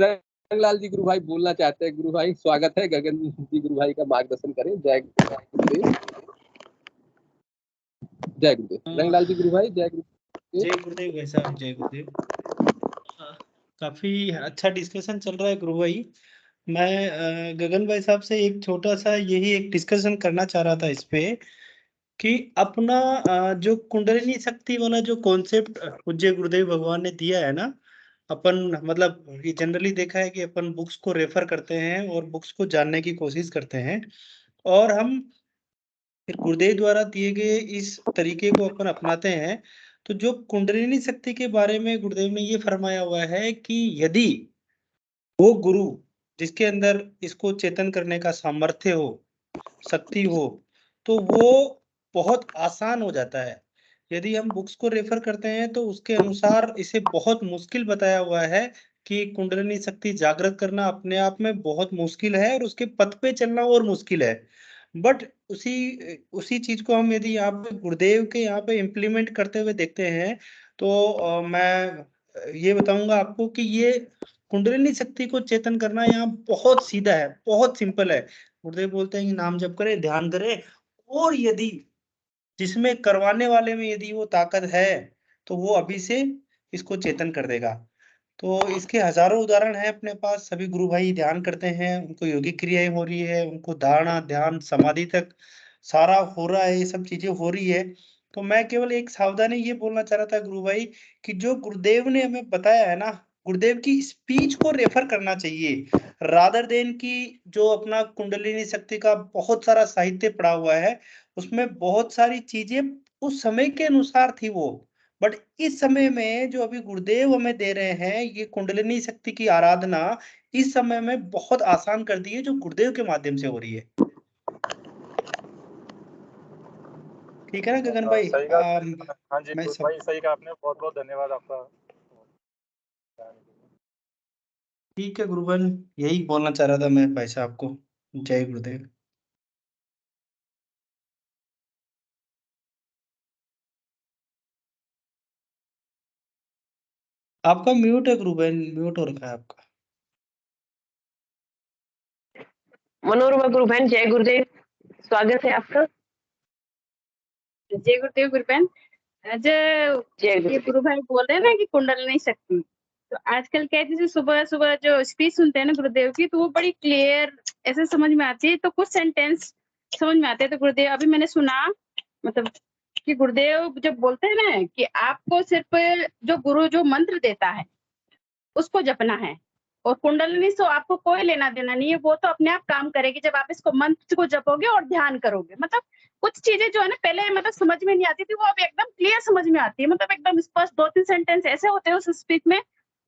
रंगलाल जी गुरु भाई बोलना चाहते हैं। गुरु भाई स्वागत है, गगन जी गुरु भाई का मार्गदर्शन करें। जय गुरुदेव, जय गुरुदेव। रंगलाल जी गुरु भाई, जय गुरुदेव। जय गुरुदेव भाई साहब, जय गुरुदेव। काफी अच्छा डिस्कशन चल रहा है गुरु भाई। मैं गगन भाई साहब से एक छोटा सा यही एक डिस्कशन करना चाह रहा था इस पे, कि अपना जो कुंडलिनी शक्ति वाला जो कॉन्सेप्ट पूज्य गुरुदेव भगवान ने दिया है ना, अपन मतलब ये जनरली देखा है कि अपन बुक्स को रेफर करते हैं और बुक्स को जानने की कोशिश करते हैं, और हम फिर गुरुदेव द्वारा दिए गए इस तरीके को अपन अपनाते हैं। तो जो कुंडलिनी शक्ति के बारे में गुरुदेव ने ये फरमाया हुआ है कि यदि वो गुरु जिसके अंदर इसको चेतन करने का सामर्थ्य हो, शक्ति हो, तो वो बहुत आसान हो जाता है। यदि हम बुक्स को रेफर करते हैं तो उसके अनुसार इसे बहुत मुश्किल बताया हुआ है कि कुंडलिनी शक्ति जागृत करना अपने आप में बहुत मुश्किल है और उसके पथ पे चलना और मुश्किल है। बट उसी चीज को हम यदि यहाँ पे गुरुदेव के यहाँ पे इम्प्लीमेंट करते हुए देखते हैं, तो मैं ये बताऊंगा आपको कि ये कुंडलिनी शक्ति को चेतन करना यहाँ बहुत सीधा है, बहुत सिंपल है। गुरुदेव बोलते हैं कि नाम जप करे, ध्यान करे, और यदि जिसमें करवाने वाले में यदि वो ताकत है तो वो अभी से इसको चेतन कर देगा। तो इसके हजारों उदाहरण हैं अपने पास। सभी गुरु भाई ध्यान करते हैं, उनको योगिक क्रियाएं हो रही है, उनको धारणा, ध्यान, समाधि तक सारा हो रहा है, ये सब चीजें हो रही है। तो मैं केवल एक सावधानी ये बोलना चाह रहा था गुरु भाई, कि जो गुरुदेव ने हमें बताया है ना, गुरुदेव की स्पीच को रेफर करना चाहिए, रादर देन की जो अपना कुंडलिनी शक्ति का बहुत सारा साहित्य पड़ा हुआ है, उसमें बहुत सारी चीजें उस समय के अनुसार थी वो, बट इस समय में जो अभी गुरुदेव हमें दे रहे हैं ये कुंडलिनी शक्ति की आराधना, इस समय में बहुत आसान कर दी है, जो गुरुदेव के माध्यम से हो रही है। ठीक है ना गगन भाई? सही कहा। हाँ जी मैं भाई, सही कहा आपने, बहुत बहुत धन्यवाद आपका। ठीक है गुरुबन, यही बोलना चाह रहा था मैं भाई साहब को। जय गुरुदेव। आपका म्यूट है गुरुबन, म्यूट हो रखा है आपका। मनोरमा गुरु बहन, जय गुरुदेव, स्वागत है आपका। जय गुरुदेव गुरुबहन। ये गुरु भाई बोल रहे हैं ना कि कुंडलिनी शक्ति, तो आजकल क्या है, जैसे सुबह सुबह जो स्पीच सुनते हैं ना गुरुदेव की, तो वो बड़ी क्लियर ऐसे समझ में आती है, तो कुछ सेंटेंस समझ में आते हैं। तो गुरुदेव अभी मैंने सुना, मतलब कि गुरुदेव जब बोलते हैं ना कि आपको सिर्फ जो गुरु जो मंत्र देता है उसको जपना है, और कुंडलिनी से आपको कोई लेना देना नहीं है, वो तो अपने आप काम करेगी जब आप इसको मंत्र को जपोगे और ध्यान करोगे। मतलब कुछ चीजें जो है ना पहले मतलब समझ में नहीं आती थी, वो अब एकदम क्लियर समझ में आती है, मतलब एकदम स्पष्ट 2-3 सेंटेंस ऐसे होते हैं उस स्पीच में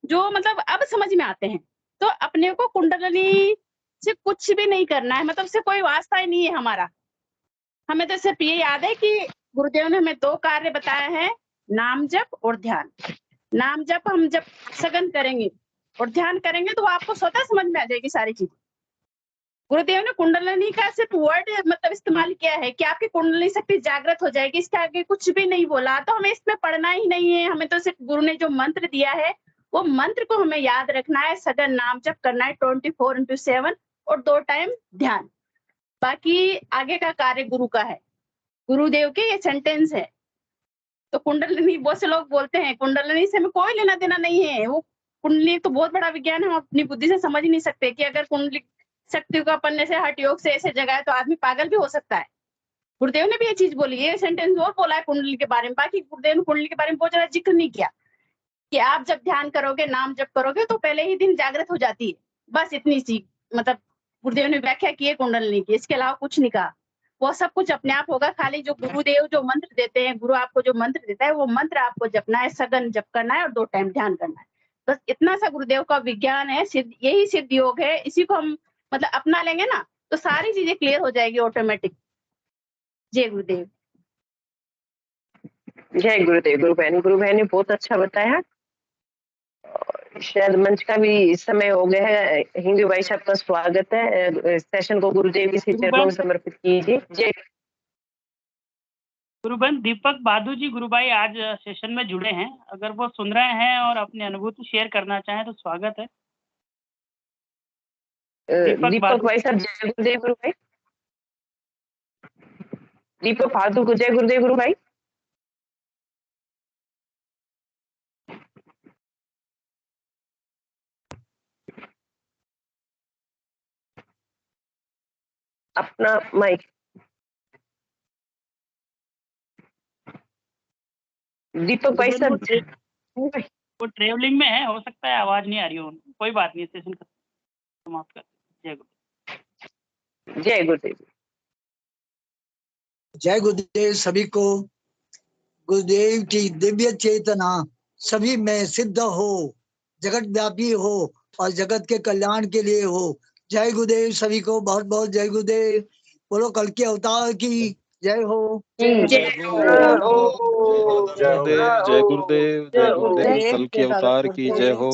जो मतलब अब समझ में आते हैं। तो अपने को कुंडलिनी से कुछ भी नहीं करना है, मतलब से कोई वास्ता ही नहीं है हमारा। हमें तो सिर्फ ये याद है कि गुरुदेव ने हमें 2 कार्य बताया है, नाम जप और ध्यान। नाम जप हम जब सघन करेंगे और ध्यान करेंगे तो आपको स्वतः समझ में आ जाएगी सारी चीजें। गुरुदेव ने कुंडलिनी का सिर्फ वर्ड मतलब इस्तेमाल किया है कि आपकी कुंडलिनी शक्ति जागृत हो जाएगी, इसके आगे कुछ भी नहीं बोला। तो हमें इसमें पढ़ना ही नहीं है, हमें तो सिर्फ गुरु ने जो मंत्र दिया है वो मंत्र को हमें याद रखना है, सघन नाम जप करना है 24/7 और 2 टाइम ध्यान। बाकी आगे का कार्य गुरु का है, गुरुदेव के ये सेंटेंस है। तो कुंडलिनी बहुत से लोग बोलते हैं कुंडलिनी से हमें कोई लेना देना नहीं है, वो कुंडली तो बहुत बड़ा विज्ञान है, हम अपनी बुद्धि से समझ ही नहीं सकते कि अगर कुंडली शक्ति को अपन ने से हठ योग से ऐसे जगाए तो आदमी पागल भी हो सकता है। गुरुदेव ने भी ये चीज बोली, ये सेंटेंस और बोला है कुंडली के बारे में। बाकी गुरुदेव ने कुंडली के बारे में बहुत ज्यादा जिक्र नहीं किया कि आप जब ध्यान करोगे, नाम जप करोगे तो पहले ही दिन जागृत हो जाती है, बस इतनी सी मतलब गुरुदेव ने व्याख्या की है कुंडलिनी की, इसके अलावा कुछ नहीं कहा। वो सब कुछ अपने आप होगा, खाली जो गुरुदेव जो मंत्र देते हैं, गुरु आपको जो मंत्र देता है वो मंत्र आपको जपना है, सघन जप करना है और 2 टाइम ध्यान करना है। बस इतना सा गुरुदेव का विज्ञान है, सिद्ध यही सिद्ध योग है। इसी को हम मतलब अपना लेंगे ना तो सारी चीजें क्लियर हो जाएगी ऑटोमेटिक। जय गुरुदेव। जय गुरुदेव। गुरु बहन ने बहुत अच्छा बताया। शायद मंच का भी समय हो गया है। हिंदू भाई साहब का स्वागत है। सेशन को गुरुदेव के चरणों में समर्पित कीजिए। जय गुरुबन दीपक बहादुर जी गुरु भाई आज सेशन में जुड़े हैं, अगर वो सुन रहे हैं और अपनी अनुभूति शेयर करना चाहें तो स्वागत है। दीपक भाई साहब जय गुरुदेव गुरु भाई। दीपक बहादुर को जय गुरुदेव गुरु भाई। अपना माइक। दीपक भाई साहब वो ट्रेवलिंग में है, हो सकता है आवाज नहीं आ रही हो, कोई बात नहीं, सेशन समाप्त कर। जय गुरुदेव। जय गुरुदेव। जय गुरुदेव सभी को। गुरुदेव की दिव्य चेतना सभी में सिद्ध हो, जगत व्यापी हो और जगत के कल्याण के लिए हो। जय गुरुदेव सभी को, बहुत बहुत जय गुरुदेव। बोलो कल के अवतार की जय हो। जय गुरुदेव, जय गुरुदेव, जय गुरुदेव। कल के अवतार की जय हो।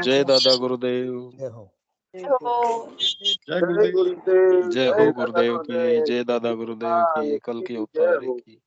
जय दादा गुरुदेव। जय हो। जय गुरुदेव, जय हो गुरुदेव की, जय दादा गुरुदेव की, कल के अवतार की।